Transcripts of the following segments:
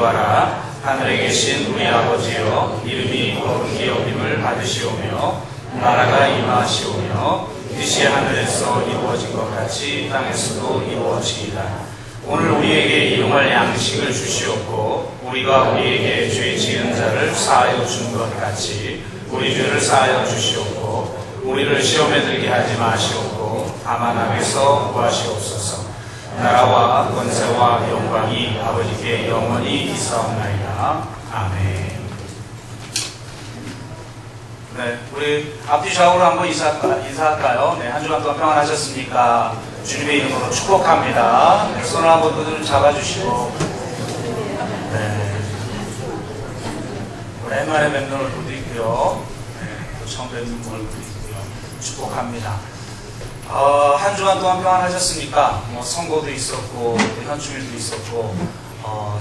구하라. 하늘에 계신 우리 아버지여, 이름이 거룩히 여김을 받으시오며 나라가 임하시오며 뜻이 하늘에서 이루어진 것 같이 땅에서도 이루어지이다. 오늘 우리에게 일용할 양식을 주시옵고 우리가 우리에게 죄 지은 자를 사하여 준 것 같이 우리 죄를 사하여 주시옵고 우리를 시험에 들게 하지 마시옵고 다만 악에서 구하시옵소서. 나라와 권세와 영광이 아버지께 영원히 있사옵나이다. 아멘. 네, 우리 앞뒤 좌우로 한번 인사할까요? 네, 한 주간 동안 평안하셨습니까? 주님의 이름으로 축복합니다. 네, 손을 한번 좀 잡아주시고, 네, 오랜만에 뵙는 얼굴도 있고요. 네, 처음 뵙는 얼굴도 있고요. 축복합니다. 한 주간 동안 평안하셨습니까? 선거도 있었고, 현충일도 있었고,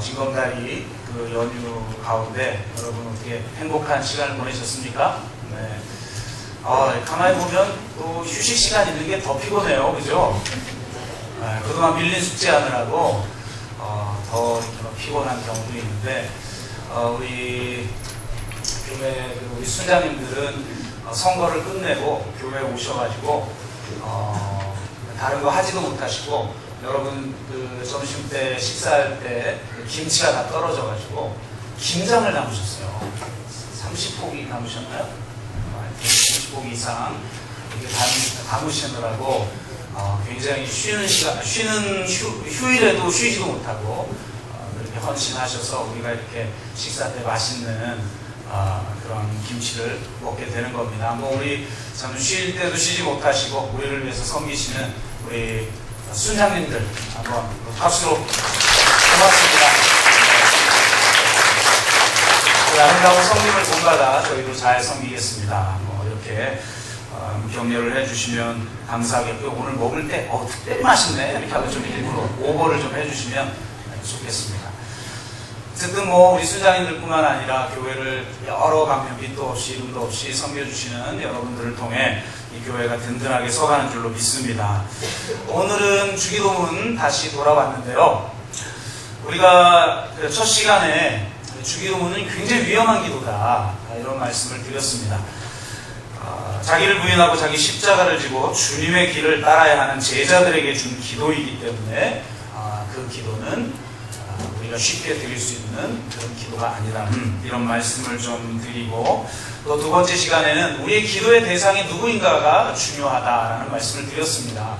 징검다리 그 연휴 가운데 여러분 어떻게 행복한 시간을 보내셨습니까? 네. 가만히 보면 또 휴식 시간 있는 게 더 피곤해요. 그죠? 네, 그동안 밀린 숙제 하느라고, 더 피곤한 경우도 있는데, 우리 교회, 우리 순장님들은 선거를 끝내고 교회에 오셔가지고, 다른 거 하지도 못하시고, 여러분 그 점심 때 식사할 때 김치가 다 떨어져가지고 김장을 담으셨어요. 30포기 담으셨나요? 30포기 이상 이렇게 담으시느라고 굉장히 휴일에도 쉬지도 못하고 그렇게 헌신하셔서 우리가 이렇게 식사 때 맛있는 그런 김치를 먹게 되는 겁니다. 우리 참 쉴 때도 쉬지 못하시고 우리를 위해서 섬기시는 우리 순장님들 한번 박수로 고맙습니다. 그 아름다운 성김을 본받아 저희도 잘 섬기겠습니다. 이렇게 격려를 해주시면 감사하겠고요. 오늘 먹을 때 특별히 맛있네 이렇게 하고 좀 일부러 오버를 좀 해주시면 좋겠습니다. 어쨌든 우리 순장님들뿐만 아니라 교회를 여러 방면 빛도 없이 이름도 없이 섬겨주시는 여러분들을 통해 이 교회가 든든하게 서가는 줄로 믿습니다. 오늘은 주기도문 다시 돌아왔는데요. 우리가 첫 시간에 주기도문은 굉장히 위험한 기도다 이런 말씀을 드렸습니다. 자기를 부인하고 자기 십자가를 지고 주님의 길을 따라야 하는 제자들에게 준 기도이기 때문에 그 기도는 우리가 쉽게 드릴 수 있는 그런 기도가 아니라는 이런 말씀을 좀 드리고, 또 두 번째 시간에는 우리의 기도의 대상이 누구인가가 중요하다라는 말씀을 드렸습니다.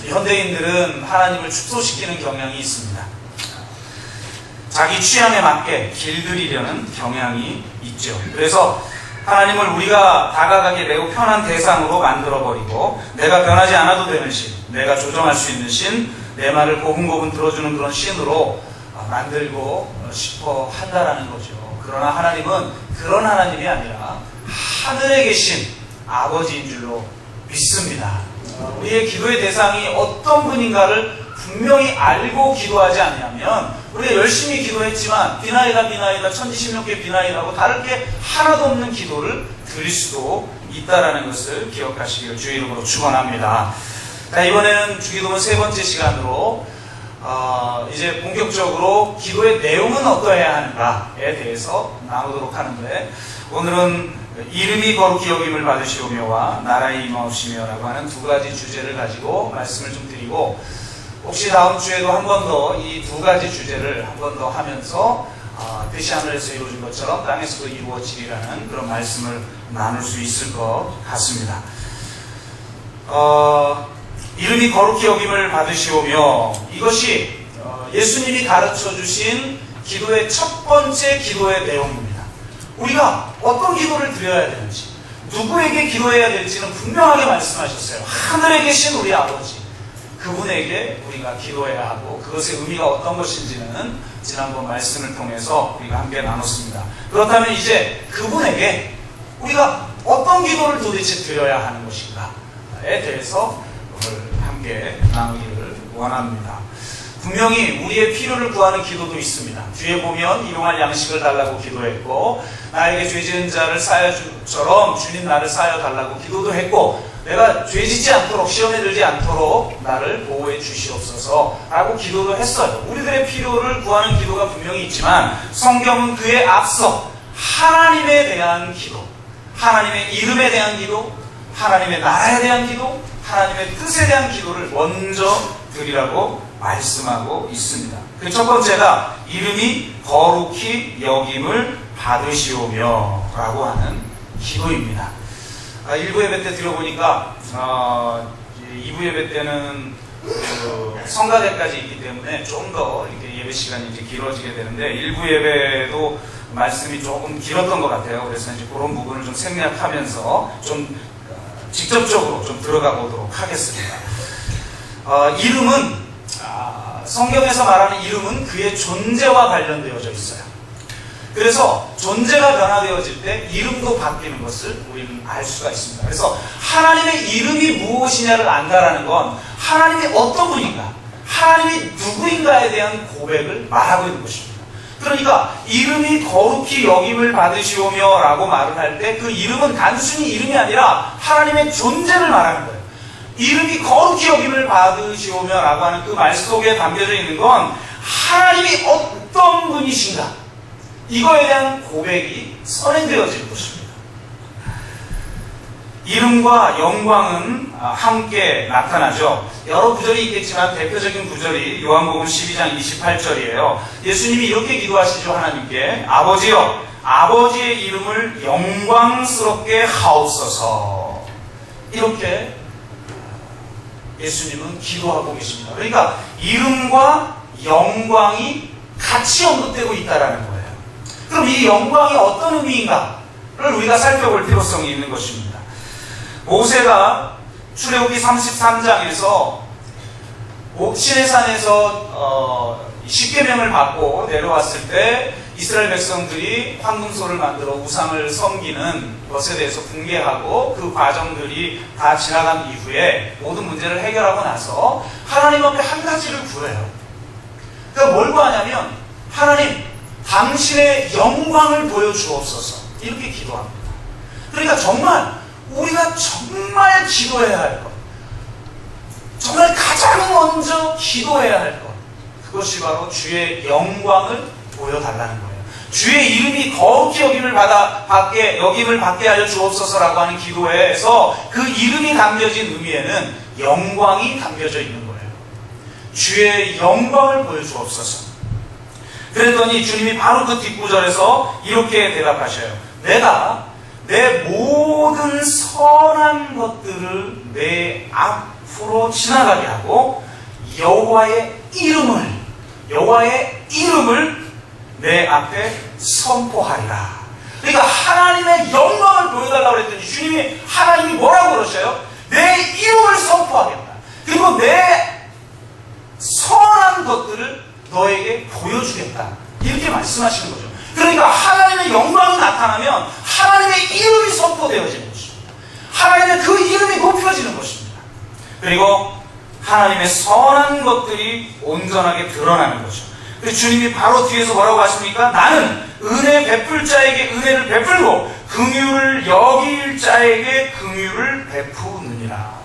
현대인들은 하나님을 축소시키는 경향이 있습니다. 자기 취향에 맞게 길들이려는 경향이 있죠. 그래서 하나님을 우리가 다가가기 매우 편한 대상으로 만들어버리고, 내가 변하지 않아도 되는 신, 내가 조정할 수 있는 신, 내 말을 고분고분 들어주는 그런 신으로 만들고 싶어 한다라는 거죠. 그러나 하나님은 그런 하나님이 아니라 하늘에 계신 아버지인 줄로 믿습니다. 우리의 기도의 대상이 어떤 분인가를 분명히 알고 기도하지 않으면 우리가 열심히 기도했지만 비나이다 천지신명께 비나이다고 다를 게 하나도 없는 기도를 드릴 수도 있다라는 것을 기억하시기를 주의 이름으로 축원합니다. 자, 이번에는 주기도문 세 번째 시간으로 이제 본격적으로 기도의 내용은 어떠해야 하는가에 대해서 나누도록 하는데, 오늘은 이름이 거룩히 여김을 받으시오며와 나라에 임하옵시며라고 하는 두 가지 주제를 가지고 말씀을 좀 드리고, 혹시 다음 주에도 한 번 더 이 두 가지 주제를 한 번 더 하면서 뜻이 하늘에서 이루어진 것처럼 땅에서도 이루어지리라는 그런 말씀을 나눌 수 있을 것 같습니다. 이름이 거룩히 여김을 받으시오며, 이것이 예수님이 가르쳐 주신 기도의 첫 번째 기도의 내용입니다. 우리가 어떤 기도를 드려야 되는지, 누구에게 기도해야 될지는 분명하게 말씀하셨어요. 하늘에 계신 우리 아버지, 그분에게 우리가 기도해야 하고, 그것의 의미가 어떤 것인지는 지난번 말씀을 통해서 우리가 함께 나눴습니다. 그렇다면 이제 그분에게 우리가 어떤 기도를 도대체 드려야 하는 것인가에 대해서 오늘 함께 나누기를 원합니다. 분명히 우리의 필요를 구하는 기도도 있습니다. 뒤에 보면 일용할 양식을 달라고 기도했고, 나에게 죄 지은 자를 사여주처럼 주님 나를 사여 달라고 기도도 했고, 내가 죄 짓지 않도록, 시험에 들지 않도록 나를 보호해 주시옵소서 라고 기도도 했어요. 우리들의 필요를 구하는 기도가 분명히 있지만 성경은 그에 앞서 하나님에 대한 기도, 하나님의 이름에 대한 기도, 하나님의 나라에 대한 기도, 하나님의 뜻에 대한 기도를 먼저 드리라고 말씀하고 있습니다. 그 첫 번째가 이름이 거룩히 여김을 받으시오며 라고 하는 기도입니다. 1부 예배 때 들어보니까 2부 예배 때는 성가대까지 있기 때문에 좀 더 이렇게 예배 시간이 이제 길어지게 되는데 1부 예배도 말씀이 조금 길었던 것 같아요. 그래서 이제 그런 부분을 좀 생략하면서 좀 직접적으로 좀 들어가 보도록 하겠습니다. 이름은 성경에서 말하는 이름은 그의 존재와 관련되어져 있어요. 그래서 존재가 변화되어질 때 이름도 바뀌는 것을 우리는 알 수가 있습니다. 그래서 하나님의 이름이 무엇이냐를 안다라는 건 하나님이 어떤 분인가, 하나님이 누구인가에 대한 고백을 말하고 있는 것입니다. 그러니까 이름이 거룩히 여김을 받으시오며 라고 말을 할 때 그 이름은 단순히 이름이 아니라 하나님의 존재를 말하는 거예요. 이름이 거룩히 여김을 받으시오며 라고 하는 그 말 속에 담겨져 있는 건 하나님이 어떤 분이신가, 이거에 대한 고백이 선행되어질 것입니다. 이름과 영광은 함께 나타나죠. 여러 구절이 있겠지만 대표적인 구절이 요한복음 12장 28절이에요. 예수님이 이렇게 기도하시죠. 하나님께 아버지여, 아버지의 이름을 영광스럽게 하옵소서. 이렇게 예수님은 기도하고 계십니다. 그러니까 이름과 영광이 같이 언급되고 있다는 거예요. 그럼 이 영광이 어떤 의미인가를 우리가 살펴볼 필요성이 있는 것입니다. 모세가 출애굽기 33장에서 시내산에서 십계명을 받고 내려왔을 때 이스라엘 백성들이 황금소를 만들어 우상을 섬기는 것에 대해서 분개하고 그 과정들이 다 지나간 이후에 모든 문제를 해결하고 나서 하나님 앞에 한 가지를 구해요. 그러니까 뭘 구하냐면 하나님, 당신의 영광을 보여주옵소서. 이렇게 기도합니다. 그러니까 정말 우리가 정말 기도해야 할 것, 정말 가장 먼저 기도해야 할 것, 그것이 바로 주의 영광을 보여달라는 거예요. 주의 이름이 거룩히 여김을 받게 하여 주옵소서라고 하는 기도에서 그 이름이 담겨진 의미에는 영광이 담겨져 있는 거예요. 주의 영광을 보여주옵소서. 그랬더니 주님이 바로 그 뒷구절에서 이렇게 대답하셔요. 내가 내 모든 선한 것들을 내 앞으로 지나가게 하고 여호와의 이름을 내 앞에 선포하리라. 그러니까 하나님의 영광을 보여달라고 그랬더니 주님이, 하나님이 뭐라고 그러셔요? 내 이름을 선포하겠다. 그리고 내 선한 것들을 너에게 보여주겠다. 이렇게 말씀하시는 거죠. 그러니까 하나님의 영광이 나타나면 하나님의 이름이 선포되어지는 것입니다. 하나님의 그 이름이 높여지는 것입니다. 그리고 하나님의 선한 것들이 온전하게 드러나는 거죠. 주님이 바로 뒤에서 뭐라고 하십니까? 나는 은혜 베풀 자에게 은혜를 베풀고 긍휼을 여길 자에게 긍휼을 베푸느니라.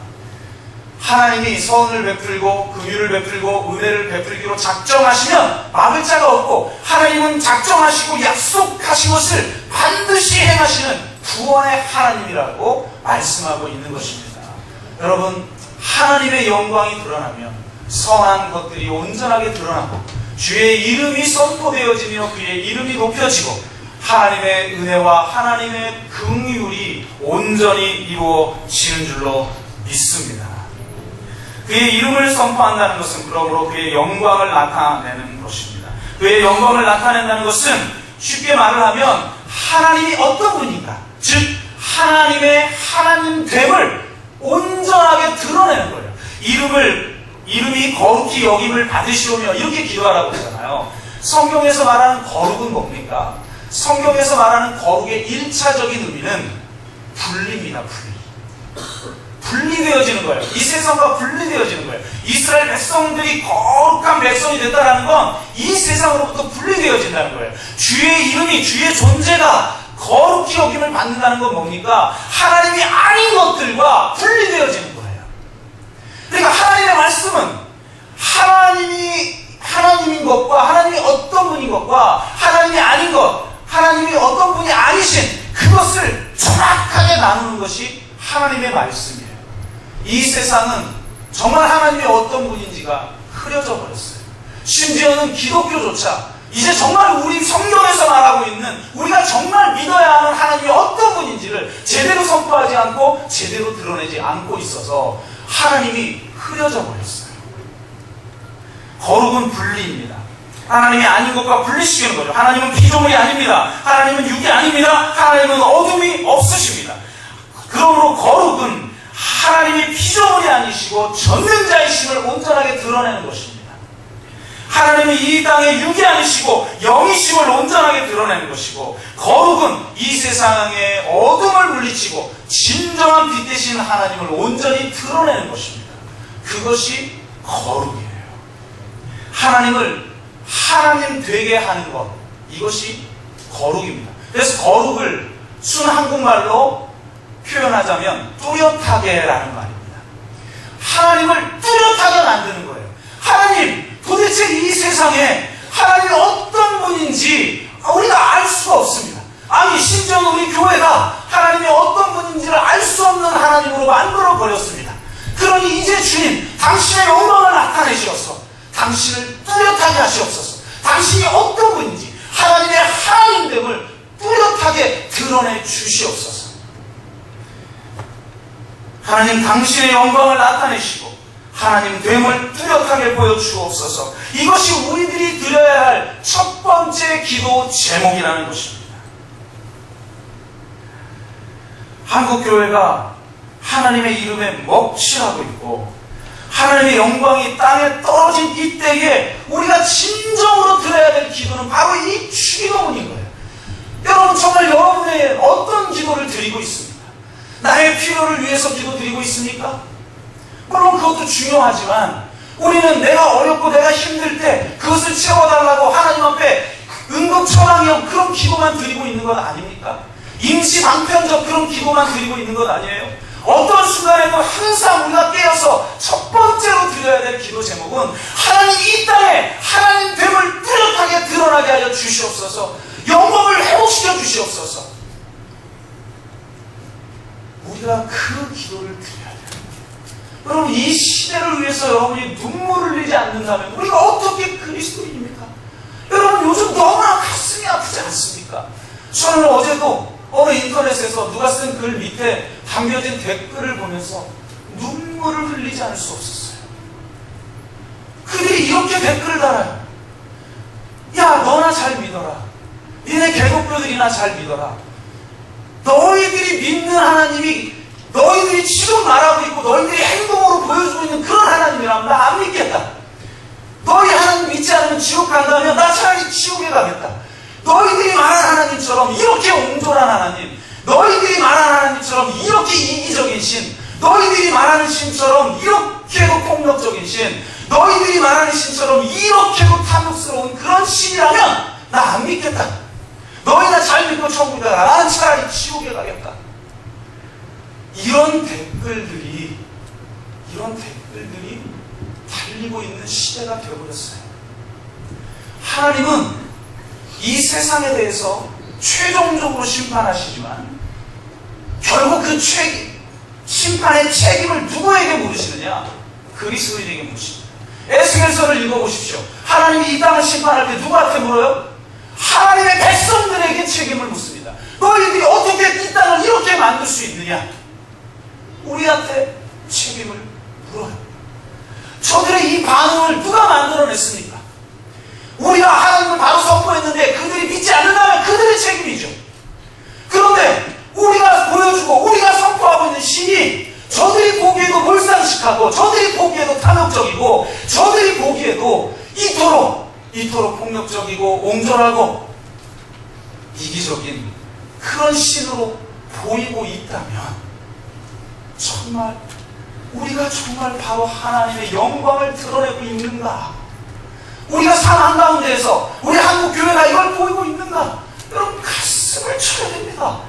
하나님이 선을 베풀고 긍휼을 베풀고 은혜를 베풀기로 작정하시면 막을 자가 없고, 하나님은 작정하시고 약속하신 것을 반드시 행하시는 구원의 하나님이라고 말씀하고 있는 것입니다. 여러분, 하나님의 영광이 드러나면 선한 것들이 온전하게 드러나고 주의 이름이 선포되어지며 그의 이름이 높여지고 하나님의 은혜와 하나님의 긍휼이 온전히 이루어지는 줄로 믿습니다. 그의 이름을 선포한다는 것은 그러므로 그의 영광을 나타내는 것입니다. 그의 영광을 나타낸다는 것은 쉽게 말을 하면 하나님이 어떤 분인가, 즉 하나님의 하나님됨을 온전하게 드러내는 거예요. 이름이 거룩히 여김을 받으시오며 이렇게 기도하라고 하잖아요. 성경에서 말하는 거룩은 뭡니까? 성경에서 말하는 거룩의 1차적인 의미는 분리입니다. 분리되어지는 거예요. 이 세상과 분리되어지는 거예요. 이스라엘 백성들이 거룩한 백성이 됐다는 건 이 세상으로부터 분리되어진다는 거예요. 주의 이름이, 주의 존재가 거룩히 여김을 받는다는 건 뭡니까? 하나님이 아닌 것들과 분리되어지는 거예요. 그러니까 하나님의 말씀은 하나님인 것과 하나님이 어떤 분인 것과 하나님이 아닌 것, 하나님이 어떤 분이 아니신 그것을 정확하게 나누는 것이 하나님의 말씀이에요. 이 세상은 정말 하나님이 어떤 분인지가 흐려져 버렸어요. 심지어는 기독교조차 이제 정말 우리 성경에서 말하고 있는 우리가 정말 믿어야 하는 하나님이 어떤 분인지를 제대로 선포하지 않고 제대로 드러내지 않고 있어서 하나님이 흐려져 버렸어요. 거룩은 분리입니다. 하나님이 아닌 것과 분리시키는 거죠. 하나님은 피조물이 아닙니다. 하나님은 육이 아닙니다. 하나님은 어둠이 없으십니다. 그러므로 거룩은 하나님이 피조물이 아니시고 전능자이심을 온전하게 드러내는 것입니다. 하나님이 이 땅에 육이 아니시고 영이심을 온전하게 드러내는 것이고, 거룩은 이 세상의 어둠을 물리치고 진정한 빛 되신 하나님을 온전히 드러내는 것입니다. 그것이 거룩이에요. 하나님을 하나님 되게 하는 것, 이것이 거룩입니다. 그래서 거룩을 순 한국말로 표현하자면 뚜렷하게라는 말입니다. 하나님을 뚜렷하게 만드는 거예요. 하나님, 도대체 이 세상에 하나님이 어떤 분인지 우리가 알 수가 없습니다. 아니, 심지어 우리 교회가 하나님이 어떤 분인지를 알 수 없는 하나님으로 만들어 버렸습니다. 그러니 이제 주님, 당신의 영광을 나타내시어서 당신을 뚜렷하게 하시옵소서. 당신이 어떤 분인지 하나님의 하나님됨을 뚜렷하게 드러내 주시옵소서. 하나님, 당신의 영광을 나타내시고 하나님됨을 뚜렷하게 보여주옵소서. 이것이 우리들이 드려야 할 첫 번째 기도 제목이라는 것입니다. 한국교회가 하나님의 이름에 먹칠하고 있고 하나님의 영광이 땅에 떨어진 이때에 우리가 진정으로 드려야 될 기도는 바로 이 주기도문인 거예요. 여러분, 정말 여러분의 어떤 기도를 드리고 있습니까? 나의 필요를 위해서 기도 드리고 있습니까? 물론 그것도 중요하지만 우리는 내가 어렵고 내가 힘들 때 그것을 채워달라고 하나님 앞에 응급처방형 그런 기도만 드리고 있는 것 아닙니까? 임시방편적 그런 기도만 드리고 있는 것 아니에요? 어떤 순간에도 항상 우리가 깨어서 첫 번째로 드려야 될 기도 제목은 하나님 이 땅에 하나님됨을 뚜렷하게 드러나게 하여 주시옵소서. 영광을 회복시켜 주시옵소서. 우리가 그 기도를 드려야 돼요. 여러분, 이 시대를 위해서 여러분이 눈물을 흘리지 않는다면 우리가 어떻게 그리스도인입니까? 여러분, 요즘 너무나 가슴이 아프지 않습니까? 저는 어제도 어느 인터넷에서 누가 쓴 글 밑에 담겨진 댓글을 보면서 눈물을 흘리지 않을 수 없었어요. 그들이 이렇게 댓글을 달아요. 야, 너나 잘 믿어라. 니네 개독교들이나 잘 믿어라. 너희들이 믿는 하나님이 너희들이 지금 말하고 있고 너희들이 행동으로 보여주고 있는 그런 하나님이라면 나 안 믿겠다. 너희 하나님 믿지 않으면 지옥 간다면 나 차라리 지옥에 가겠다. 너희들이 말한 하나님처럼 이렇게 옹졸한 하나님, 너희들이 말한 하나님처럼 이렇게 이기적인 신, 너희들이 말하는 신처럼 이렇게도 폭력적인 신, 너희들이 말하는 신처럼 이렇게도 탐욕스러운 그런 신이라면 나 안 믿겠다. 너희나 잘 믿고 천국에 가. 나는 차라리 지옥에 가겠다. 이런 댓글들이 달리고 있는 시대가 되어버렸어요. 하나님은 이 세상에 대해서 최종적으로 심판하시지만 결국 그 심판의 책임을 누구에게 물으시느냐? 그리스도인에게 물으십니다. 에스겔서를 읽어보십시오. 하나님이 이 땅을 심판할 때 누구한테 물어요? 하나님의 백성들에게 책임을 묻습니다. 너희들이 어떻게 이 땅을 이렇게 만들 수 있느냐? 우리한테 책임을 물어요. 저들의 이 반응을 누가 만들어냈습니까? 우리가 하나님을 바로 선포했는데 그들이 믿지 않는다면 그들의 책임이죠. 그런데 우리가 보여주고 우리가 선포하고 있는 신이 저들이 보기에도 몰상식하고 저들이 보기에도 탐욕적이고 저들이 보기에도 이토록 폭력적이고 옹졸하고 이기적인 그런 신으로 보이고 있다면 우리가 정말 바로 하나님의 영광을 드러내고 있는가? 우리가 삶 한가운데에서 우리 한국교회가 이걸 보이고 있는가? 여러분, 가슴 가슴을 쳐야 됩니다.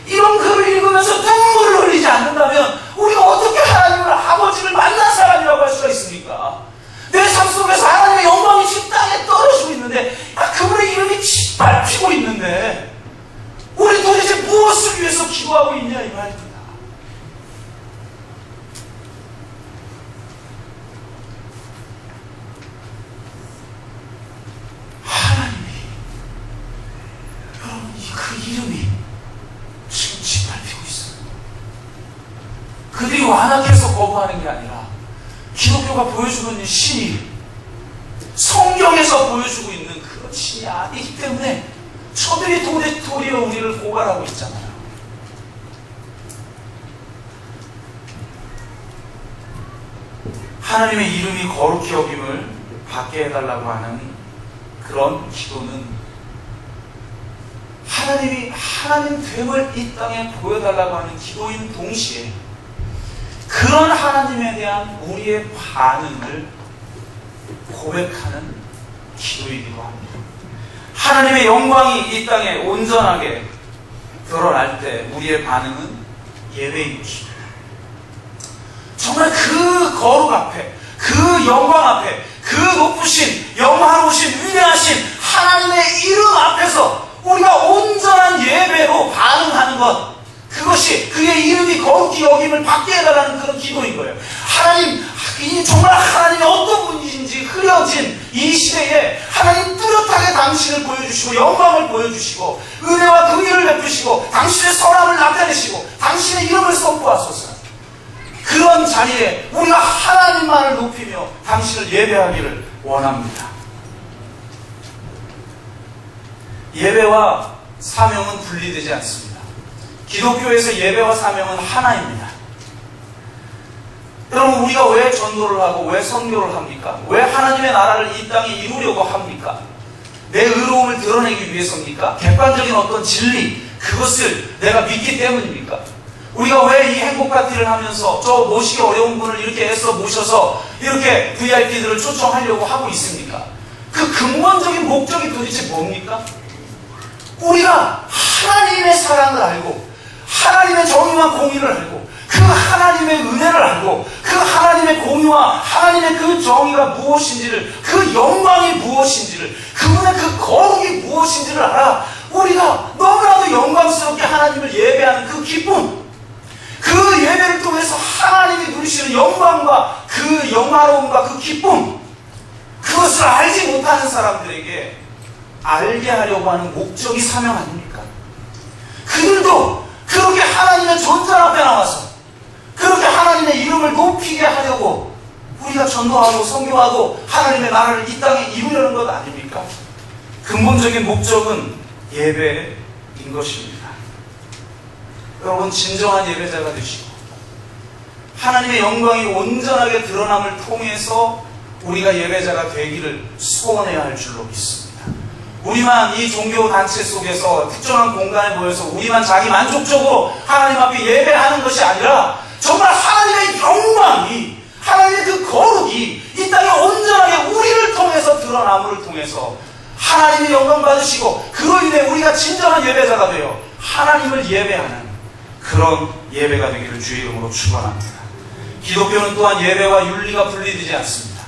이런 글을 읽으면서 눈물을 흘리지 않는다면 우리가 어떻게 하나님을 아버지를 만난 사람이라고 할 수가 있습니까? 내 삶 속에서 하나님의 영광이 지금 땅에 떨어지고 있는데 그분의 이름이 짓밟히고 있는데 우리 도대체 무엇을 위해서 기도하고 있냐 이 말입니다. 하나님이 여러분 그 이름이 지금 짓밟히고 있어요. 그들이 완악해서 거부하는 게 아니라 기독교가 보여주고 있는 신이 성경에서 보여주고 있는 그런 신이 아니기 때문에 저들이 도리어 우리를 고발하고 있잖아요. 하나님의 이름이 거룩히 여김을 받게 해달라고 하는 그런 기도는 하나님이 하나님 됨을 이 땅에 보여달라고 하는 기도인 동시에 그런 하나님에 대한 우리의 반응을 고백하는 기도이기도 합니다. 하나님의 영광이 이 땅에 온전하게 드러날 때 우리의 반응은 예배인 것입니다. 정말 그 거룩 앞에, 그 영광 앞에, 그 높으신, 영화로우신, 위대하신 하나님의 이름 앞에서 우리가 온전한 예배로 반응하는 것, 그것이 그의 이름이 거룩히 여김을 받게 해달라는 그런 기도인 거예요. 하나님, 정말 하나님이 어떤 분이신지 흐려진 이 시대에 하나님 뚜렷하게 당신을 보여주시고 영광을 보여주시고 은혜와 긍휼을 베푸시고 당신의 선함을 나타내시고 당신의 이름을 선포하소서. 그런 자리에 우리가 하나님만을 높이며 당신을 예배하기를 원합니다. 예배와 사명은 분리되지 않습니다. 기독교에서 예배와 사명은 하나입니다. 여러분, 우리가 왜 전도를 하고 왜 선교를 합니까? 왜 하나님의 나라를 이 땅에 이루려고 합니까? 내 의로움을 드러내기 위해서입니까? 객관적인 어떤 진리, 그것을 내가 믿기 때문입니까? 우리가 왜 이 행복 파티를 하면서 저 모시기 어려운 분을 이렇게 애써 모셔서 이렇게 VIP들을 초청하려고 하고 있습니까? 그 근본적인 목적이 도대체 뭡니까? 우리가 하나님의 사랑을 알고 하나님의 정의와 공의를 알고 그 하나님의 은혜를 알고 그 하나님의 공의와 하나님의 그 정의가 무엇인지를, 그 영광이 무엇인지를, 그분의 그 거룩이 무엇인지를 알아 우리가 너무나도 영광스럽게 하나님을 예배하는 그 기쁨, 그 예배를 통해서 하나님이 누리시는 영광과 그 영화로움과 그 기쁨, 그것을 알지 못하는 사람들에게 알게 하려고 하는 목적이 사명 아닙니까? 그들도 그렇게 하나님의 존재 앞에 나와서 그렇게 하나님의 이름을 높이게 하려고 우리가 전도하고 선교하고 하나님의 나라를 이 땅에 이루려는 것 아닙니까? 근본적인 목적은 예배인 것입니다. 여러분, 진정한 예배자가 되시고 하나님의 영광이 온전하게 드러남을 통해서 우리가 예배자가 되기를 소원해야 할 줄로 믿습니다. 우리만 이 종교단체 속에서 특정한 공간에 모여서 우리만 자기 만족적으로 하나님 앞에 예배하는 것이 아니라 정말 하나님의 영광이, 하나님의 그 거룩이 이 땅에 온전하게 우리를 통해서 드러남을 통해서 하나님의 영광 받으시고 그로 인해 우리가 진정한 예배자가 되어 하나님을 예배하는 그런 예배가 되기를 주의 이름으로 축원합니다. 기독교는 또한 예배와 윤리가 분리되지 않습니다.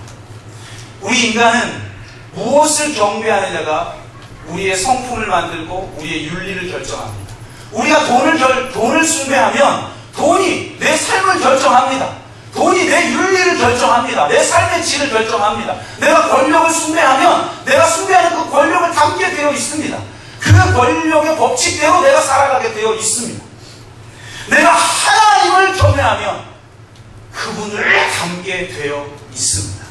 우리 인간은 무엇을 경배하느냐가 우리의 성품을 만들고 우리의 윤리를 결정합니다. 우리가 돈을 숭배하면 돈이 내 삶을 결정합니다. 돈이 내 윤리를 결정합니다. 내 삶의 질을 결정합니다. 내가 권력을 숭배하면 내가 숭배하는 그 권력을 담게 되어 있습니다. 그 권력의 법칙대로 내가 살아가게 되어 있습니다. 내가 하나님을 경외하면 그분을 담게 되어 있습니다.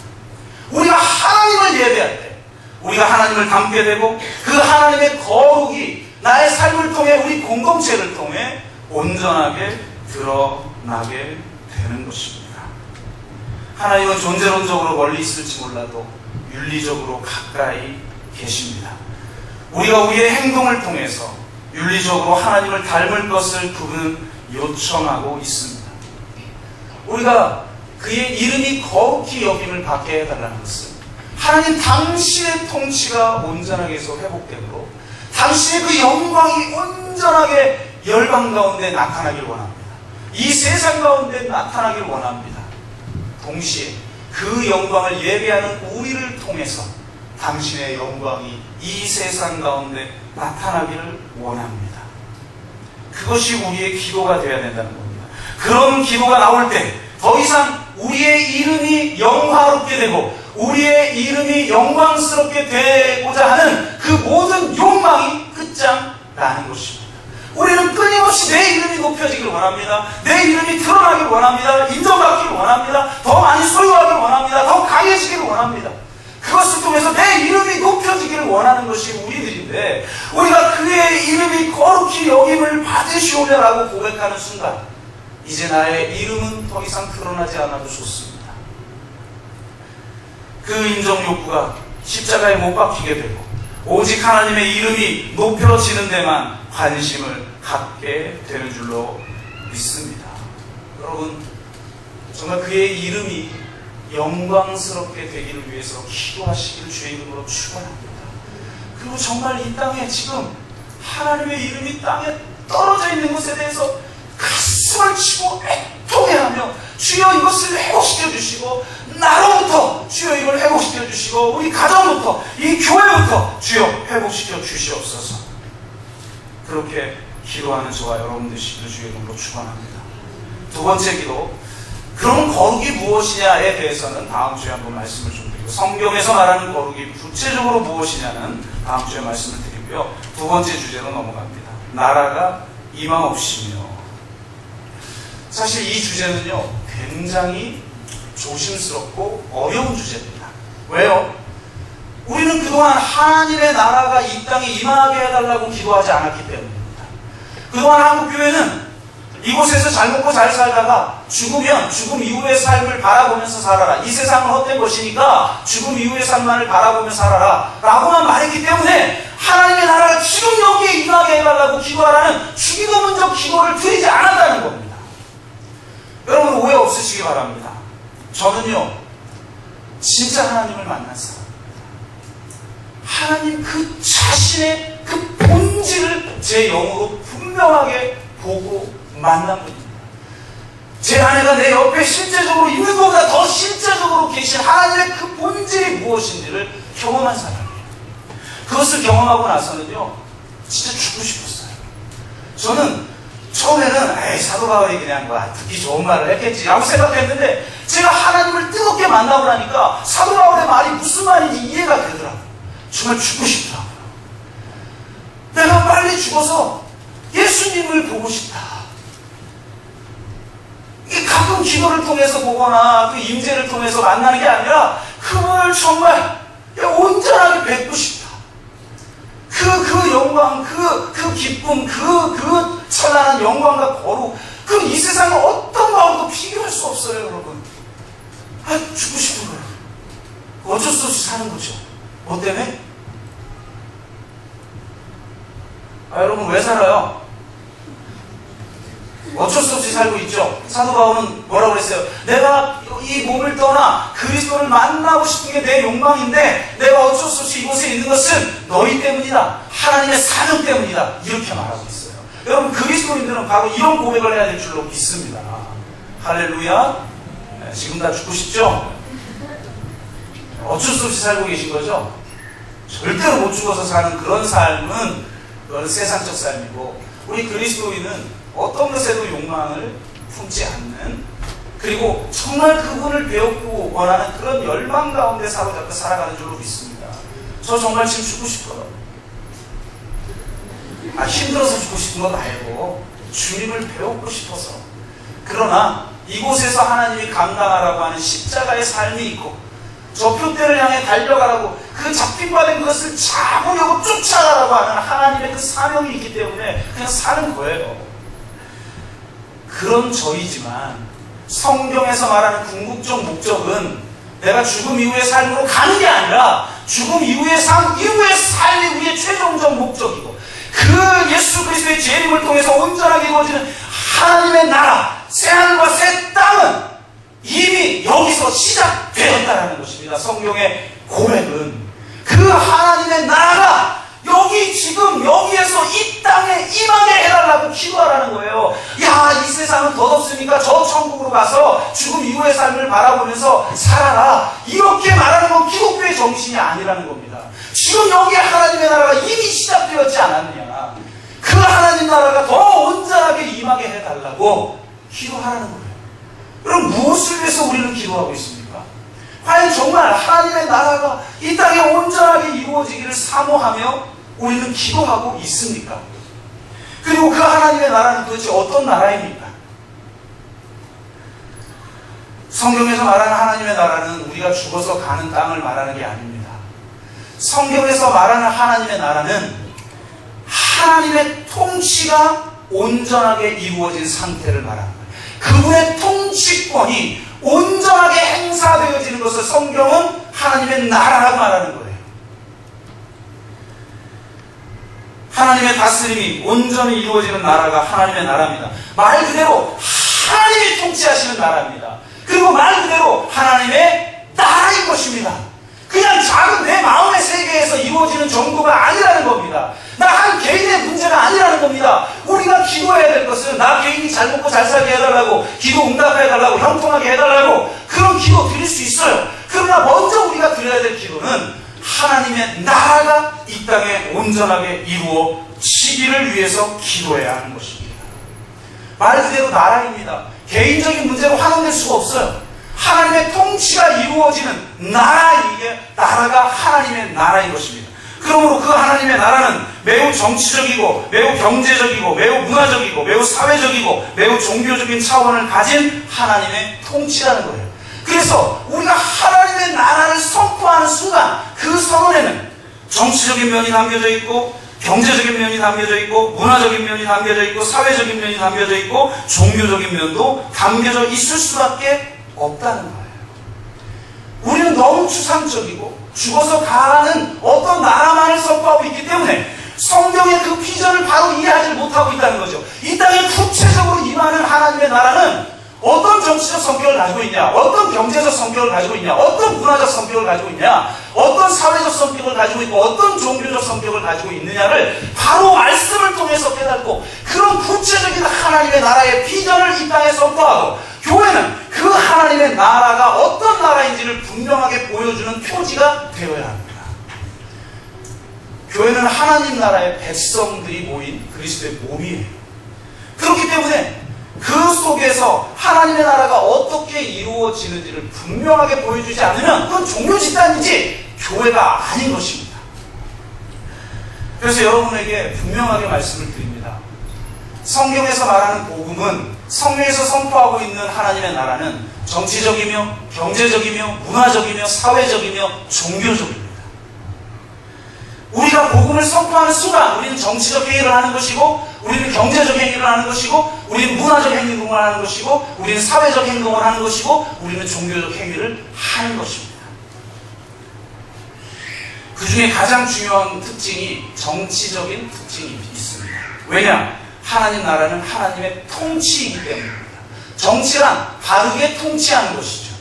우리가 하나님을 예배할 때 우리가 하나님을 담게 되고 그 하나님의 거룩이 나의 삶을 통해 우리 공동체를 통해 온전하게 드러나게 되는 것입니다. 하나님은 존재론적으로 멀리 있을지 몰라도 윤리적으로 가까이 계십니다. 우리가 우리의 행동을 통해서 윤리적으로 하나님을 닮을 것을 그분은 요청하고 있습니다. 우리가 그의 이름이 거룩히 여김을 받게 해달라는 것은 하나님 당신의 통치가 온전하게 해서 회복되므로 당신의 그 영광이 온전하게 열방 가운데 나타나길 원합니다. 이 세상 가운데 나타나길 원합니다. 동시에 그 영광을 예배하는 우리를 통해서 당신의 영광이 이 세상 가운데 나타나기를 원합니다. 그것이 우리의 기도가 되어야 된다는 겁니다. 그런 기도가 나올 때 더 이상 우리의 이름이 영화롭게 되고 우리의 이름이 영광스럽게 되고자 하는 그 모든 욕망이 끝장나는 것입니다. 우리는 끊임없이 내 이름이 높여지길 원합니다. 내 이름이 드러나길 원합니다. 인정받기를 원합니다. 더 많이 소유하길 원합니다. 더 강해지기를 원합니다. 그것을 통해서 내 이름이 높여지기를 원하는 것이 우리들인데, 우리가 그의 이름이 거룩히 여김을 받으시오며라고 고백하는 순간 이제 나의 이름은 더 이상 드러나지 않아도 좋습니다. 그 인정 욕구가 십자가에 못 박히게 되고 오직 하나님의 이름이 높여지는 데만 관심을 갖게 되는 줄로 믿습니다. 여러분, 정말 그의 이름이 영광스럽게 되기를 위해서 기도하시기를 주의 이름으로 축원합니다. 그리고 정말 이 땅에 지금 하나님의 이름이 땅에 떨어져 있는 것에 대해서 가슴을 치고 애통해하며 주여 이것을 회복시켜 주시고, 나로부터 주여 이걸 회복시켜 주시고, 우리 가정부터 이 교회부터 주여 회복시켜 주시옵소서. 그렇게 기도하는 저와 여러분 되시기를 주의 이름으로 축원합니다. 두 번째 기도, 그럼 거룩이 무엇이냐에 대해서는 다음 주에 한번 말씀을 좀 드리고, 성경에서 말하는 거룩이 구체적으로 무엇이냐는 다음 주에 말씀을 드리고요. 두 번째 주제로 넘어갑니다. 나라가 임함없이며. 사실 이 주제는요, 굉장히 조심스럽고 어려운 주제입니다. 왜요? 우리는 그동안 하나님의 나라가 이 땅에 임하게 해달라고 기도하지 않았기 때문입니다. 그동안 한국교회는 이곳에서 잘 먹고 잘 살다가 죽으면 죽음 이후의 삶을 바라보면서 살아라. 이 세상은 헛된 것이니까 죽음 이후의 삶만을 바라보며 살아라 라고만 말했기 때문에 하나님의 나라가 지금 여기에 임하게 해달라고 기도하라는 주기도문적 기도를 드리지 않았다는 겁니다. 여러분 오해 없으시기 바랍니다. 저는요, 진짜 하나님을 만난 사람입니다. 하나님 그 자신의 그 본질을 제 영으로 분명하게 보고 만난 분입니다. 제 아내가 내 옆에 실제적으로 있는 것보다 더 실제적으로 계신 하나님의 그 본질이 무엇인지를 경험한 사람이에요. 그것을 경험하고 나서는요, 진짜 죽고 싶었어요. 저는 처음에는 사도 바울이 그냥 듣기 좋은 말을 했겠지 라고 생각했는데, 제가 하나님을 뜨겁게 만나고 나니까 사도 바울의 말이 무슨 말인지 이해가 되더라고요. 정말 죽고 싶더라고요. 내가 빨리 죽어서 예수님을 보고 싶다. 이게 가끔 기도를 통해서 보거나 그 임재를 통해서 만나는 게 아니라 그분을 정말 온전하게 뵙고 싶다. 그 영광, 그 기쁨, 그 찬란한 영광과 거룩, 그 이 세상의 어떤 마음도 비교할 수 없어요, 여러분. 죽고 싶은 거예요. 어쩔 수 없이 사는 거죠. 뭐 때문에? 여러분 왜 살아요? 어쩔 수 없이 살고 있죠. 사도 바울은 뭐라고 그랬어요? 내가 이 몸을 떠나 그리스도를 만나고 싶은 게 내 욕망인데 내가 어쩔 수 없이 이곳에 있는 것은 너희 때문이다. 하나님의 사명 때문이다. 이렇게 말하고 있어요. 여러분 그리스도인들은 바로 이런 고백을 해야 될 줄로 믿습니다. 할렐루야. 지금 다 죽고 싶죠? 어쩔 수 없이 살고 계신 거죠? 절대로 못 죽어서 사는 그런 삶은 그건 세상적 삶이고, 우리 그리스도인은 어떤 것에도 욕망을 품지 않는, 그리고 정말 그분을 배우고 원하는 그런 열망 가운데 사로잡혀 살아가는 줄로 믿습니다. 저 정말 지금 죽고 싶어요. 힘들어서 죽고 싶은 건 말고 주님을 배우고 싶어서. 그러나 이곳에서 하나님이 감당하라고 하는 십자가의 삶이 있고, 저 표대를 향해 달려가라고, 그 잡힌바된 것을 잡으려고 쫓아가라고 하는 하나님의 그 사명이 있기 때문에 그냥 사는 거예요. 그런 저이지만 성경에서 말하는 궁극적 목적은 내가 죽음 이후의 삶으로 가는 게 아니라 죽음 이후의 삶 이후의 삶이 우리의 최종적 목적이고, 그 예수 그리스도의 재림을 통해서 온전하게 이루어지는 하나님의 나라, 새하늘과 새 땅은 이미 여기서 시작되었다는 것입니다. 성경의 고백은 그 하나님의 나라가 여기 지금 임하게 해달라고 기도하라는 거예요. 야, 이 세상은 덧없으니까 저 천국으로 가서 죽음 이후의 삶을 바라보면서 살아라. 이렇게 말하는 건 기독교의 정신이 아니라는 겁니다. 지금 여기에 하나님의 나라가 이미 시작되었지 않았느냐. 그 하나님 나라가 더 온전하게 임하게 해달라고 기도하라는 거예요. 그럼 무엇을 위해서 우리는 기도하고 있습니까? 과연 정말 하나님의 나라가 이 땅에 온전하게 이루어지기를 사모하며 우리는 기도하고 있습니까? 그리고 그 하나님의 나라는 도대체 어떤 나라입니까? 성경에서 말하는 하나님의 나라는 우리가 죽어서 가는 땅을 말하는 게 아닙니다. 성경에서 말하는 하나님의 나라는 하나님의 통치가 온전하게 이루어진 상태를 말하는 거예요. 그분의 통치권이 온전하게 행사되어지는 것을 성경은 하나님의 나라라고 말하는 거예요. 하나님의 다스림이 온전히 이루어지는 나라가 하나님의 나라입니다. 말 그대로 하나님이 통치하시는 나라입니다. 그리고 말 그대로 하나님의 나라인 것입니다. 그냥 작은 내 마음의 세계에서 이루어지는 정도가 아니라는 겁니다. 나 한 개인의 문제가 아니라는 겁니다. 우리가 기도해야 될 것은 나 개인이 잘 먹고 잘 살게 해달라고, 기도 응답해달라고, 형통하게 해달라고, 그런 기도 드릴 수 있어요. 그러나 먼저 우리가 드려야 될 기도는 하나님의 나라가 이 땅에 온전하게 이루어지기를 위해서 기도해야 하는 것입니다. 말 그대로 나라입니다. 개인적인 문제로 환원될 수가 없어요. 하나님의 통치가 이루어지는 나라이기에 나라가 하나님의 나라인 것입니다. 그러므로 그 하나님의 나라는 매우 정치적이고 매우 경제적이고 매우 문화적이고 매우 사회적이고 매우 종교적인 차원을 가진 하나님의 통치라는 거예요. 그래서 우리가 하나님의 나라를 선포하는 순간 그 선언에는 정치적인 면이 담겨져 있고 경제적인 면이 담겨져 있고 문화적인 면이 담겨져 있고 사회적인 면이 담겨져 있고 종교적인 면도 담겨져 있을 수밖에 없다는 거예요. 우리는 너무 추상적이고 죽어서 가는 어떤 나라만을 선포하고 있기 때문에 성경의 그 비전을 바로 이해하지 못하고 있다는 거죠. 이 땅에 구체적으로 임하는 하나님의 나라는 어떤 정치적 성격을 가지고 있냐, 어떤 경제적 성격을 가지고 있냐, 어떤 문화적 성격을 가지고 있냐, 어떤 사회적 성격을 가지고 있고 어떤 종교적 성격을 가지고 있느냐를 바로 말씀을 통해서 깨닫고 그런 구체적인 하나님의 나라의 비전을 이 땅에 선포하고 교회는 그 하나님의 나라가 어떤 나라인지를 분명하게 보여주는 표지가 되어야 합니다. 교회는 하나님 나라의 백성들이 모인 그리스도의 몸이에요. 그렇기 때문에 그 속에서 하나님의 나라가 어떻게 이루어지는지를 분명하게 보여주지 않으면 그건 종교 집단이지 교회가 아닌 것입니다. 그래서 여러분에게 분명하게 말씀을 드립니다. 성경에서 말하는 복음은 성경에서 선포하고 있는 하나님의 나라는 정치적이며 경제적이며 문화적이며 사회적이며 종교적입니다. 우리가 복음을 선포하는 순간 우리는 정치적 행위를 하는 것이고 우리는 경제적 행위를 하는 것이고 우리는 문화적 행동을 하는 것이고 우리는 사회적 행동을 하는 것이고 우리는 종교적 행위를 하는 것입니다. 그 중에 가장 중요한 특징이 정치적인 특징이 있습니다. 왜냐? 하나님 나라는 하나님의 통치이기 때문입니다. 정치란 바르게 통치하는 것이죠.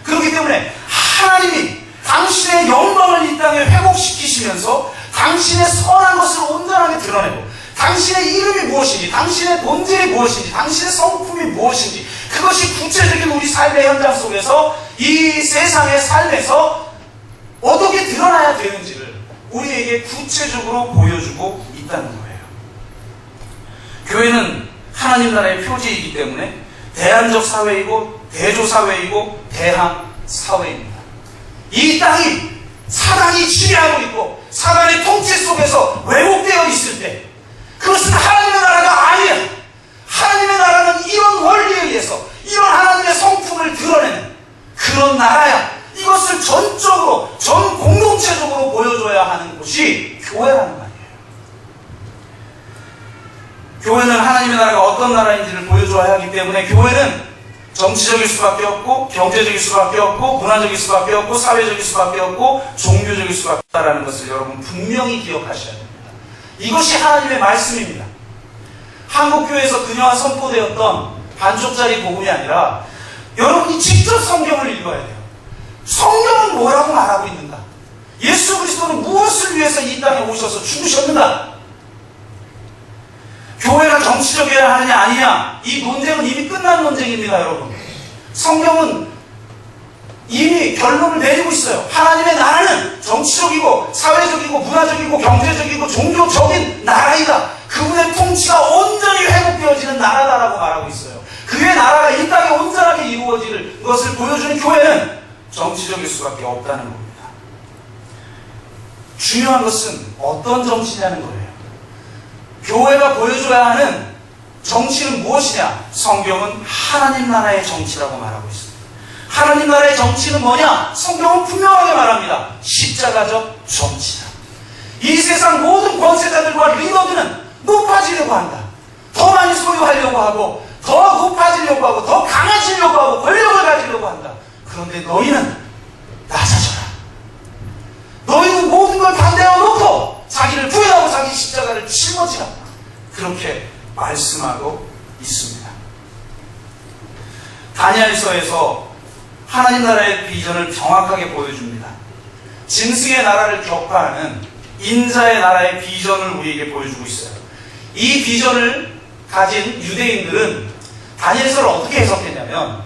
그렇기 때문에 하나님이 당신의 영광을 이 땅에 회복시키시면서 당신의 선한 것을 온전하게 드러내고 당신의 이름이 무엇인지, 당신의 본질이 무엇인지, 당신의 성품이 무엇인지 그것이 구체적인 우리 삶의 현장 속에서 이 세상의 삶에서 어떻게 드러나야 되는지를 우리에게 구체적으로 보여주고 있다는 거예요. 교회는 하나님 나라의 표지이기 때문에 대안적 사회이고 대조사회이고 대항사회입니다. 이 땅이 사단이 지배하고 있고 사단의 통치 속에서 왜곡되어 있을 때 그것은 하나님의 나라가 아니야. 하나님의 나라는 이런 원리에 의해서 이런 하나님의 성품을 드러내는 그런 나라야. 이것을 전적으로 전 공동체적으로 보여줘야 하는 곳이 교회라는 말이에요. 교회는 하나님의 나라가 어떤 나라인지를 보여줘야 하기 때문에 교회는 정치적일 수밖에 없고 경제적일 수밖에 없고 문화적일 수밖에 없고 사회적일 수밖에 없고 종교적일 수밖에 없다는 것을 여러분 분명히 기억하셔야 됩니다. 이것이 하나님의 말씀입니다. 한국교회에서 그녀와 선포되었던 반쪽짜리 복음이 아니라 여러분이 직접 성경을 읽어야 돼요. 성경은 뭐라고 말하고 있는가? 예수 그리스도는 무엇을 위해서 이 땅에 오셔서 죽으셨는가? 교회가 정치적이어야 하느냐 아니냐, 이 논쟁은 이미 끝난 논쟁입니다. 여러분, 성경은 이미 결론을 내리고 있어요. 하나님의 나라는 정치적이고 사회적이고 문화적이고 경제적이고 종교적인 나라이다. 그분의 통치가 온전히 회복되어지는 나라다라고 말하고 있어요. 그의 나라가 이 땅에 온전하게 이루어질 것을 보여주는 교회는 정치적일 수밖에 없다는 겁니다. 중요한 것은 어떤 정치냐는 거예요. 교회가 보여줘야 하는 정치는 무엇이냐? 성경은 하나님 나라의 정치라고 말하고 있습니다. 하나님 나라의 정치는 뭐냐? 성경은 분명하게 말합니다. 십자가적 정치다. 이 세상 모든 권세자들과 리더들은 높아지려고 한다. 더 많이 소유하려고 하고, 더 높아지려고 하고, 더 강해지려고 하고, 권력을 가지려고 한다. 그런데 너희는 낮아져라. 너희는 모든 걸 반대하고 놓고 자기를 부인하고 자기 십자가를 짊어지라. 그렇게 말씀하고 있습니다. 다니엘서에서 하나님 나라의 비전을 정확하게 보여줍니다. 짐승의 나라를 격파하는 인자의 나라의 비전을 우리에게 보여주고 있어요. 이 비전을 가진 유대인들은 다니엘서를 어떻게 해석했냐면,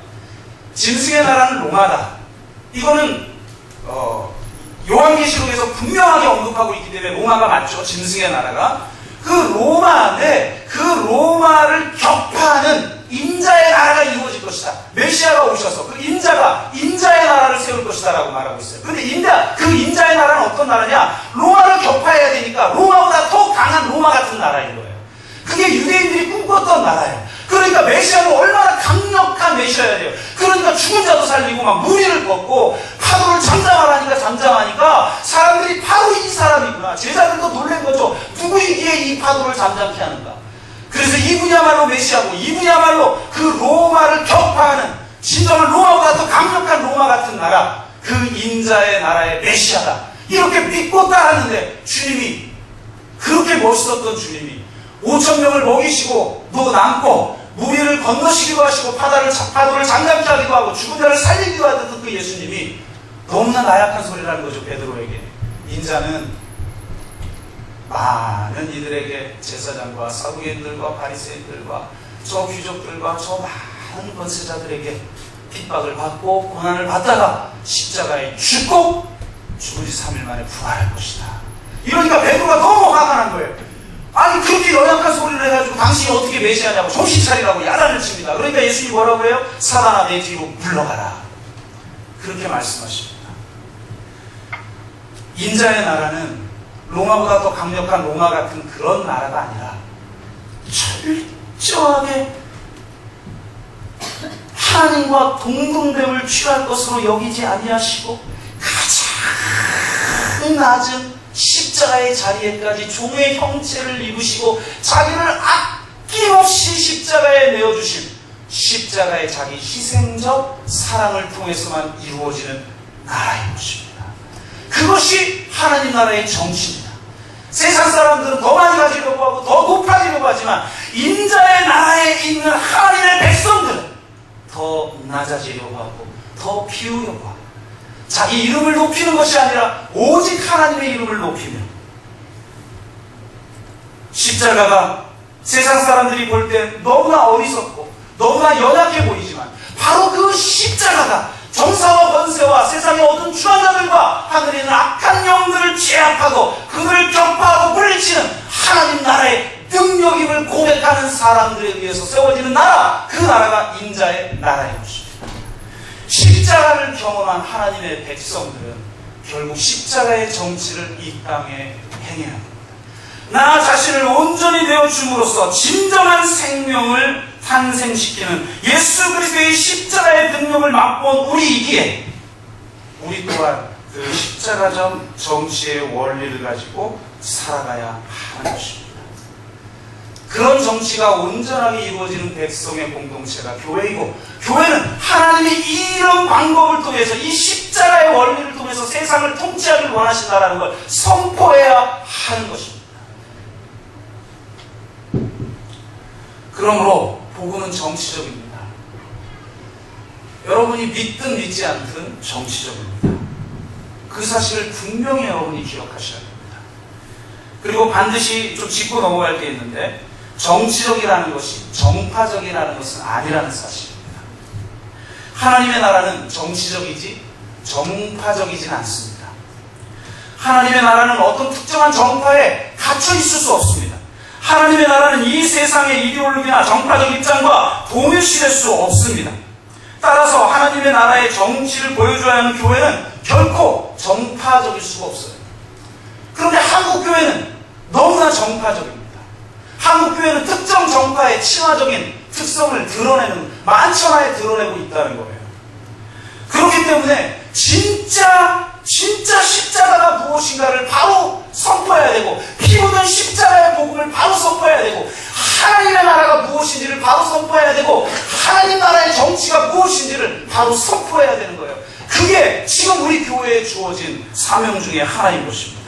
짐승의 나라는 로마다. 이거는 요한계시록에서 분명하게 언급하고 있기 때문에 로마가 맞죠. 짐승의 나라가. 그 로마인데 그 로마를 격파하는 인자의 나라가 이루어질 것이다. 메시아가 오셔서 그 인자의 나라를 세울 것이다 라고 말하고 있어요. 근데 그 인자의 나라는 어떤 나라냐? 로마를 격파해야 되니까 로마보다 더 강한 로마 같은 나라인 거예요. 그게 유대인들이 꿈꿨던 나라예요. 그러니까 메시아는 얼마나 강력한 메시아여야 돼요. 그러니까 죽은 자도 살리고 막 무리를 걷고 파도를 잠잠하니까 사람들이 바로 이 사람이구나. 제자들도 놀란 거죠. 누구이기에 이 파도를 잠잠케 하는가. 그래서 이분야말로 메시아고, 이분야말로 그 로마를 격파하는, 진정한 로마보다 더 강력한 로마 같은 나라, 그 인자의 나라의 메시아다. 이렇게 믿고 따랐는데 주님이, 그렇게 멋있었던 주님이 5,000명을 먹이시고 또 남고 무리를 건너시기도 하시고 파도를 잠잠케 하기도 하고 죽은 자를 살리기도 하던 그 예수님이 너무나 나약한 소리라는 거죠. 베드로에게. 인자는 많은 이들에게, 제사장과 사두개인들과 바리새인들과 저 귀족들과 저 많은 권세자들에게 핍박을 받고 고난을 받다가 십자가에 죽고 죽은 지 3일 만에 부활할 것이다. 이러니까 베드로가 너무 화가 난 거예요. 아니, 그렇게 연약한 소리를 해가지고 당신이 어떻게 메시아냐고 정신 차리라고 야단을 칩니다. 그러니까 예수님이 뭐라고 해요? 사단아, 내 뒤로 물러가라. 그렇게 말씀하십니다. 인자의 나라는 로마보다 더 강력한 로마 같은 그런 나라가 아니라 철저하게 하나님과 동등됨을 취할 것으로 여기지 아니하시고 가장 낮은 십자가의 자리에까지 종의 형체를 입으시고 자기를 아낌없이 십자가에 내어주신 십자가의 자기 희생적 사랑을 통해서만 이루어지는 나라인 것입니다. 그것이 하나님 나라의 정치입니다. 세상 사람들은 더 많이 가지려고 하고 더 높아지려고 하지만 인자의 나라에 있는 하나님의 백성들은 더 낮아지려고 하고 더 비우려고 하고 자기 이름을 높이는 것이 아니라 오직 하나님의 이름을 높이며, 십자가가 세상 사람들이 볼 땐 너무나 어리석고 너무나 연약해 보이지만 바로 그 십자가가 정사와 권세와 세상의 어두운 주관자들과 하늘에 있는 악한 영들을 제압하고 그들을 격파하고 물리치는 하나님 나라의 능력임을 고백하는 사람들에 의해서 세워지는 나라, 그 나라가 인자의 나라인 것입니다. 십자가를 경험한 하나님의 백성들은 결국 십자가의 정치를 이 땅에 행해야 합니다. 나 자신을 온전히 내어줌으로써 진정한 생명을 탄생시키는 예수 그리스도의 십자가의 능력을 맛본 우리이기에 우리 또한 그 십자가적 정치의 원리를 가지고 살아가야 하는 것입니다. 그런 정치가 온전하게 이루어지는 백성의 공동체가 교회이고, 교회는 하나님이 이런 방법을 통해서 이 십자가의 원리를 통해서 세상을 통치하기를 원하신다는 걸 선포해야 하는 것입니다. 그러므로 복음은 정치적입니다. 여러분이 믿든 믿지 않든 정치적입니다. 그 사실을 분명히 여러분이 기억하셔야 됩니다. 그리고 반드시 좀 짚고 넘어갈 게 있는데, 정치적이라는 것이 정파적이라는 것은 아니라는 사실입니다. 하나님의 나라는 정치적이지 정파적이진 않습니다. 하나님의 나라는 어떤 특정한 정파에 갇혀 있을 수 없습니다. 하나님의 나라는 이 세상의 이데올로기나 정파적 입장과 동일시될 수 없습니다. 따라서 하나님의 나라의 정치를 보여줘야 하는 교회는 결코 정파적일 수가 없어요. 그런데 한국 교회는 너무나 정파적입니다. 한국 교회는 특정 정파의 친화적인 특성을 드러내는, 만천하에 드러내고 있다는 거예요. 그렇기 때문에 진짜 십자가가 무엇인가를 바로 선포해야 되고, 피 묻은 십자가의 복음을 바로 선포해야 되고, 하나님의 나라가 무엇인지를 바로 선포해야 되고, 하나님 나라의 정치가 무엇인지를 바로 선포해야 되는 거예요. 그게 지금 우리 교회에 주어진 사명 중에 하나인 것입니다.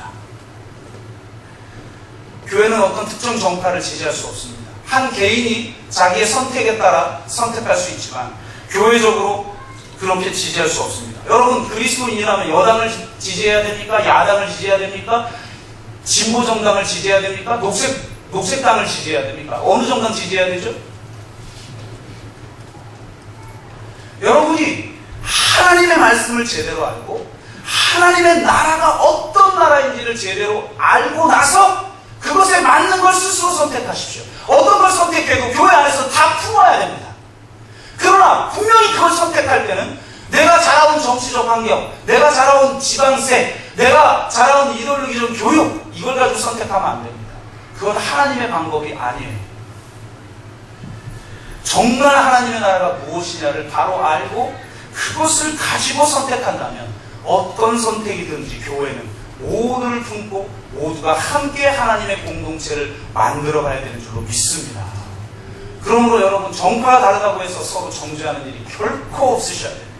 교회는 어떤 특정 정파를 지지할 수 없습니다. 한 개인이 자기의 선택에 따라 선택할 수 있지만 교회적으로 그렇게 지지할 수 없습니다. 여러분, 그리스도인이라면 여당을 지지해야 됩니까? 야당을 지지해야 됩니까? 진보정당을 지지해야 됩니까? 녹색당을 지지해야 됩니까? 어느 정당 지지해야 되죠? 여러분이 하나님의 말씀을 제대로 알고 하나님의 나라가 어떤 나라인지를 제대로 알고 나서 그것에 맞는 걸 스스로 선택하십시오. 어떤 걸 선택해도 교회 안에서 다 품어야 됩니다. 그러나 분명히 그걸 선택할 때는 내가 자라온 정치적 환경, 내가 자라온 지방세, 내가 자라온 이데올로기적 교육, 이걸 가지고 선택하면 안 됩니다. 그건 하나님의 방법이 아니에요. 정말 하나님의 나라가 무엇이냐를 바로 알고 그것을 가지고 선택한다면 어떤 선택이든지 교회는 모두를 품고 모두가 함께 하나님의 공동체를 만들어가야 되는 줄로 믿습니다. 그러므로 여러분, 정파가 다르다고 해서 서로 정죄하는 일이 결코 없으셔야 됩니다.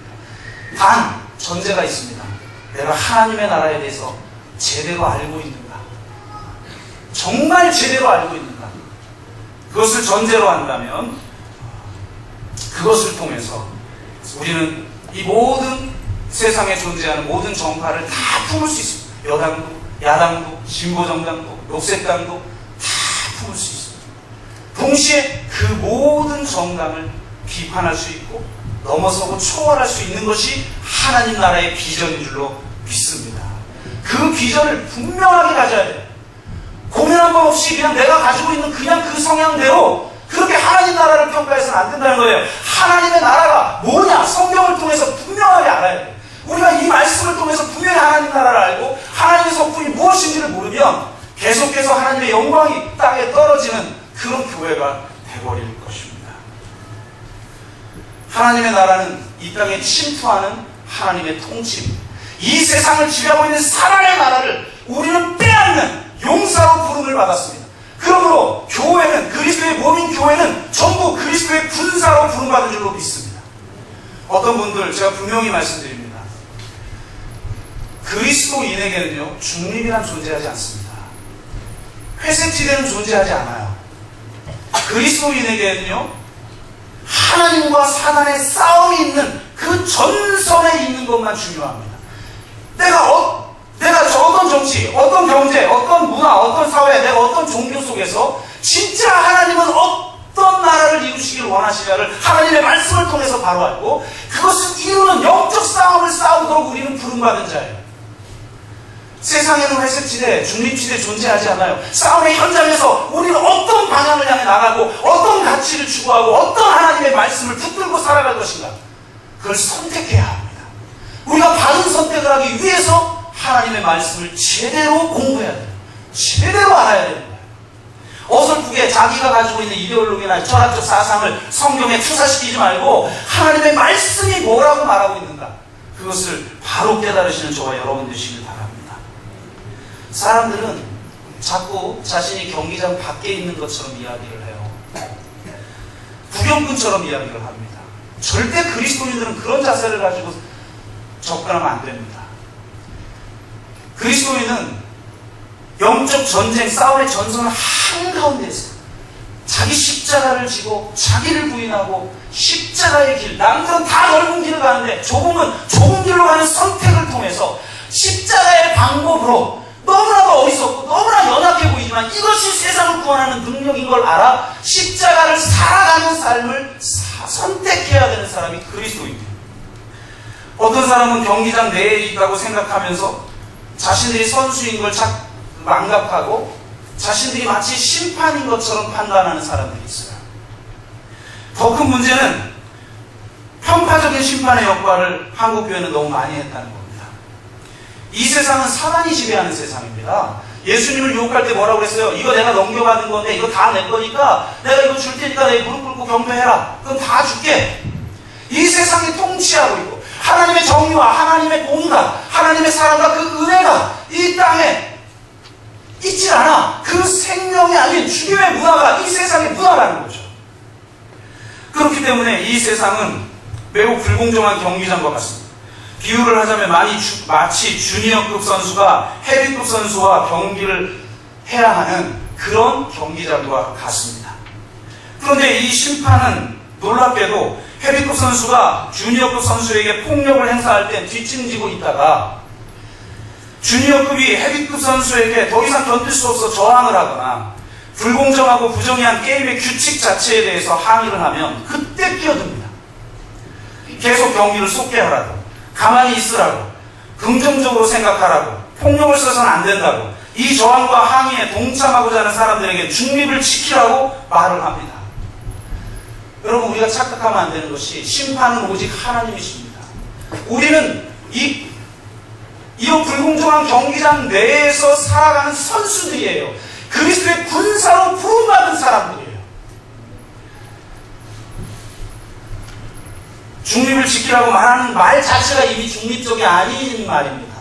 단 전제가 있습니다. 내가 하나님의 나라에 대해서 제대로 알고 있는가? 정말 제대로 알고 있는가? 그것을 전제로 한다면 그것을 통해서 우리는 이 모든 세상에 존재하는 모든 정파를 다 품을 수 있습니다. 여당도, 야당도, 진보정당도, 녹색당도 다 품을 수 있습니다. 동시에 그 모든 정당을 비판할 수 있고 넘어서고 초월할 수 있는 것이 하나님 나라의 비전인 줄로 믿습니다. 그 비전을 분명하게 가져야 돼요. 고민한 것 없이 그냥 내가 가지고 있는 그냥 그 성향대로 그렇게 하나님 나라를 평가해서는 안 된다는 거예요. 하나님의 나라가 뭐냐? 성경을 통해서 분명하게 알아야 돼요. 우리가 이 말씀을 통해서 분명히 하나님 나라를 알고 하나님의 성품이 무엇인지를 모르면 계속해서 하나님의 영광이 땅에 떨어지는 그런 교회가 되어버릴 것입니다. 하나님의 나라는 이 땅에 침투하는 하나님의 통치입니다. 이 세상을 지배하고 있는 사랑의 나라를 우리는 빼앗는 용사로 부름을 받았습니다. 그러므로 교회는, 그리스도의 몸인 교회는 전부 그리스도의 군사로 부름받은 줄로 믿습니다. 어떤 분들 제가 분명히 말씀드립니다. 그리스도인에게는요, 중립이란 존재하지 않습니다. 회색지대는 존재하지 않아요. 그리스도인에게는요, 하나님과 사단의 싸움이 있는 그 전선에 있는 것만 중요합니다. 내가 어떤 정치, 어떤 경제, 어떤 문화, 어떤 사회, 내가 어떤 종교 속에서 진짜 하나님은 어떤 나라를 이루시길 원하시냐를 하나님의 말씀을 통해서 바로 알고 그것을 이루는 영적 싸움을 싸우도록 우리는 부름받은 자예요. 세상에는 회색지대, 중립지대 존재하지 않아요. 싸움의 현장에서 우리는 어떤 방향을 향해 나가고 어떤 가치를 추구하고 어떤 하나님의 말씀을 붙들고 살아갈 것인가, 그걸 선택해야 합니다. 우리가 바른 선택을 하기 위해서 하나님의 말씀을 제대로 공부해야 돼요. 제대로 알아야 되는 거예요. 어설프게 자기가 가지고 있는 이데올로기나 철학적 사상을 성경에 투사시키지 말고 하나님의 말씀이 뭐라고 말하고 있는가, 그것을 바로 깨달으시는 저와 여러분 되시길 바랍니다. 사람들은 자꾸 자신이 경기장 밖에 있는 것처럼 이야기를 해요. 구경꾼처럼 이야기를 합니다. 절대 그리스도인들은 그런 자세를 가지고 접근하면 안 됩니다. 그리스도인은 영적 전쟁, 싸움의 전선을 한가운데에서 자기 십자가를 지고 자기를 부인하고 십자가의 길, 남들은 다 넓은 길을 가는데 좁은 길로 가는 선택을 통해서 십자가의 방법으로 너무나도 어리석고 너무나 연약해 보이지만 이것이 세상을 구원하는 능력인 걸 알아 아니라 십자가를 살아가는 삶을 선택해야 되는 사람이 그리스도입니다. 어떤 사람은 경기장 내에 있다고 생각하면서 자신들이 선수인 걸 망각하고 자신들이 마치 심판인 것처럼 판단하는 사람들이 있어요. 더 큰 문제는 편파적인 심판의 역할을 한국 교회는 너무 많이 했다는 겁니다. 이 세상은 사단이 지배하는 세상입니다. 예수님을 유혹할 때 뭐라고 그랬어요? 이거 내가 넘겨받은 건데 이거 다 내 거니까 내가 이거 줄 테니까 내 무릎 꿇고 경배해라. 그럼 다 줄게. 이 세상이 통치하고 있고 하나님의 정의와 하나님의 공의가 하나님의 사랑과 그 은혜가 이 땅에 있지 않아. 그 생명이 아닌 주님의 문화가 이 세상의 문화라는 거죠. 그렇기 때문에 이 세상은 매우 불공정한 경기장과 같습니다. 비유를 하자면 마치 주니어급 선수가 헤비급 선수와 경기를 해야 하는 그런 경기장과 같습니다. 그런데 이 심판은 놀랍게도 헤비급 선수가 주니어급 선수에게 폭력을 행사할 때 뒷짐지고 있다가 주니어급이 헤비급 선수에게 더 이상 견딜 수 없어 저항을 하거나 불공정하고 부정의한 게임의 규칙 자체에 대해서 항의를 하면 그때 끼어듭니다. 계속 경기를 쏟게 하라고, 가만히 있으라고, 긍정적으로 생각하라고, 폭력을 써서는 안 된다고, 이 저항과 항의에 동참하고자 하는 사람들에게 중립을 지키라고 말을 합니다. 여러분, 우리가 착각하면 안 되는 것이 심판은 오직 하나님이십니다. 우리는 이 불공정한 경기장 내에서 살아가는 선수들이에요. 그리스도의 군사로 부름받은 사람들이에요. 중립을 지키라고 말하는 말 자체가 이미 중립적이 아닌 말입니다.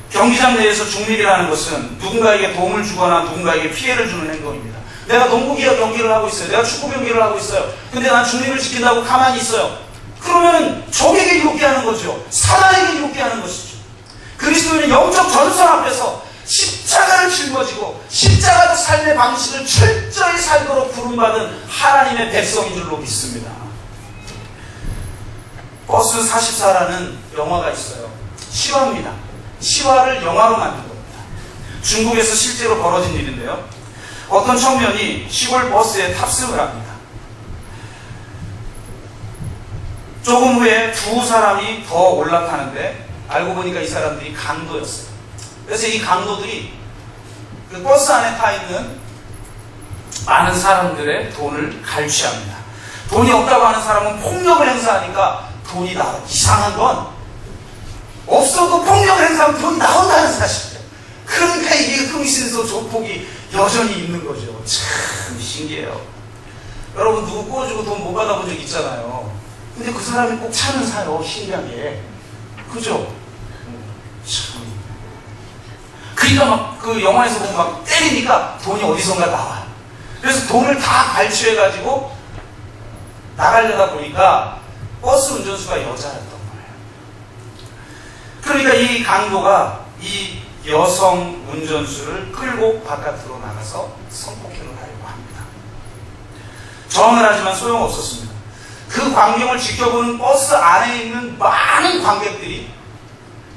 경기장 내에서 중립이라는 것은 누군가에게 도움을 주거나 누군가에게 피해를 주는 행동입니다. 내가 농구 경기를 하고 있어요. 내가 축구 경기를 하고 있어요. 근데 난 중립을 지킨다고 가만히 있어요. 그러면은 적에게 이롭게 하는 거죠. 사단에게 이롭게 하는 것이죠. 그리스도인은 영적 전선 앞에서 십자가를 짊어지고 십자가도 삶의 방식을 철저히 살도록 부름받은 하나님의 백성인 줄로 믿습니다. 버스 44라는 영화가 있어요. 실화입니다. 실화를 영화로 만든 겁니다. 중국에서 실제로 벌어진 일인데요. 어떤 청년이 시골 버스에 탑승을 합니다. 조금 후에 두 사람이 더 올라타는데 알고 보니까 이 사람들이 강도였어요. 그래서 이 강도들이 그 버스 안에 타 있는 많은 사람들의 돈을 갈취합니다. 돈이 없다고 하는 사람은 폭력을 행사하니까 돈이 나와. 이상한 건 없어도 폭력을 행사하면 돈이 나온다는 사실이에요. 그러니까 이게 흥신소 조폭이 여전히 있는 거죠. 참 신기해요. 여러분 누구 꼬주고 돈 못 받아본 적 있잖아요. 근데 그 사람이 꼭 차는 사요. 신기하게. 그죠? 참. 그러니까 막 그 영화에서 보면 막 때리니까 돈이 어디선가 나와요. 그래서 돈을 다 갈취해가지고 나가려다 보니까 버스 운전수가 여자였던 거예요. 그러니까 이 강도가 이 여성 운전수를 끌고 바깥으로 나가서 성폭행을 하려고 합니다. 저항을 하지만 소용없었습니다. 그 광경을 지켜보는 버스 안에 있는 많은 관객들이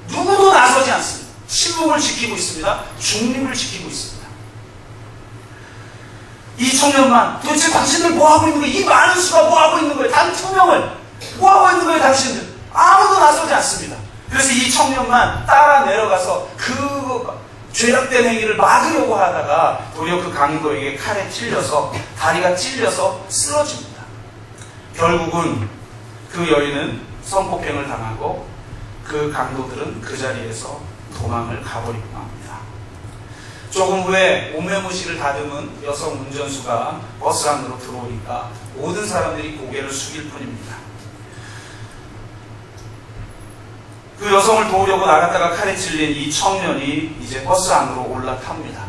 누구도 나서지 않습니다. 침묵을 지키고 있습니다. 중립을 지키고 있습니다. 이 청년만 도대체 당신들 뭐하고 있는 거예요? 이 많은 수가 뭐하고 있는 거예요? 단 2명을 뭐하고 있는 거예요? 당신들 아무도 나서지 않습니다. 그래서 이 청년만 따라 내려가서 그 죄악된 행위를 막으려고 하다가 도리어 그 강도에게 칼에 찔려서 다리가 찔려서 쓰러집니다. 결국은 그 여인은 성폭행을 당하고 그 강도들은 그 자리에서 도망을 가버리고 맙니다. 조금 후에 옷매무시를 다듬은 여성 운전수가 버스 안으로 들어오니까 모든 사람들이 고개를 숙일 뿐입니다. 그 여성을 도우려고 나갔다가 칼에 찔린 이 청년이 이제 버스 안으로 올라탑니다.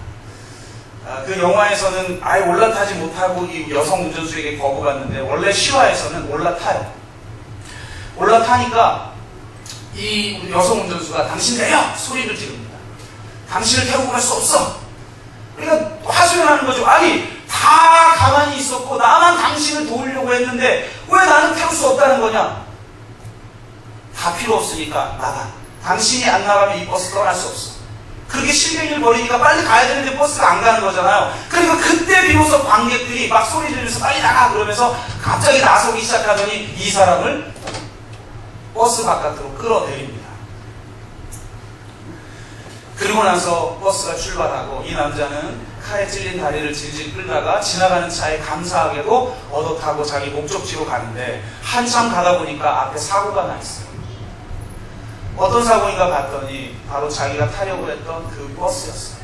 그 영화에서는 아예 올라타지 못하고 이 여성 운전수에게 거부받는데 원래 실화에서는 올라타요. 올라타니까 이 여성 운전수가 당신 내려! 소리를 지릅니다. 당신을 태우고 갈 수 없어! 그러니까 하소연 하는 거죠. 아니 다 가만히 있었고 나만 당신을 도우려고 했는데 왜 나는 태울 수 없다는 거냐? 다 필요 없으니까 나가. 당신이 안 나가면 이 버스 떠날 수 없어. 그렇게 실갱이를 벌이니까 빨리 가야 되는데 버스가 안 가는 거잖아요. 그러니까 그때 비로소 관객들이 막 소리 지르면서 빨리 나가 그러면서 갑자기 나서기 시작하더니 이 사람을 버스 바깥으로 끌어내립니다. 그리고 나서 버스가 출발하고 이 남자는 칼에 찔린 다리를 질질 끌다가 지나가는 차에 감사하게도 얻어 타고 자기 목적지로 가는데 한참 가다 보니까 앞에 사고가 나 있어요. 어떤 사고인가 봤더니 바로 자기가 타려고 했던 그 버스였어요.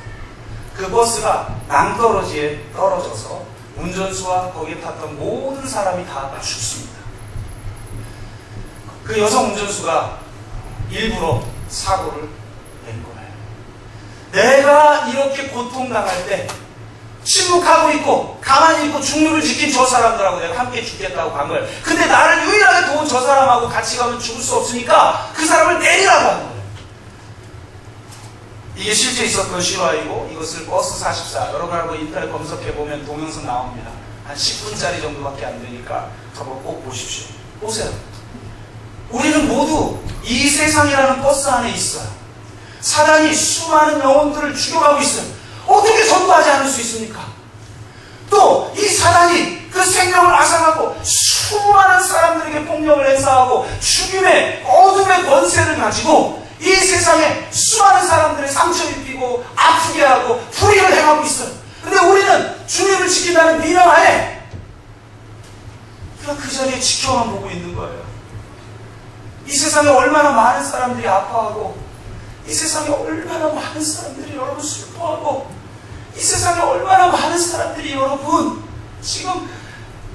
그 버스가 낭떠러지에 떨어져서 운전수와 거기에 탔던 모든 사람이 다 죽습니다. 그 여성 운전수가 일부러 사고를 낸 거예요. 내가 이렇게 고통당할 때 침묵하고 있고 가만히 있고 중립을 지킨 저 사람들하고 내가 함께 죽겠다고 간 거예요. 근데 나를 유일하게 도운 저 사람하고 같이 가면 죽을 수 없으니까 그 사람을 내리라고 한 거예요. 이게 실제 있었던 실화이고 이것을 버스 44 여러분하고 인터넷 검색해보면 동영상 나옵니다. 한 10분짜리 정도밖에 안 되니까 저거 꼭 보십시오. 보세요. 우리는 모두 이 세상이라는 버스 안에 있어요. 사단이 수많은 영혼들을 죽여가고 있어요. 어떻게 전도하지 않을 수 있습니까? 또 이 사단이 그 생명을 앗아가고 수많은 사람들에게 폭력을 행사하고 죽임의 어둠의 권세를 가지고 이 세상에 수많은 사람들의 상처 입히고 아프게 하고 불의를 행하고 있어요. 근데 우리는 주님을 지킨다는 미명하에 그냥 그 자리에 지켜만 보고 있는 거예요. 이 세상에 얼마나 많은 사람들이 아파하고 이 세상에 얼마나 많은 사람들이 여러분 슬퍼하고 이 세상에 얼마나 많은 사람들이 여러분 지금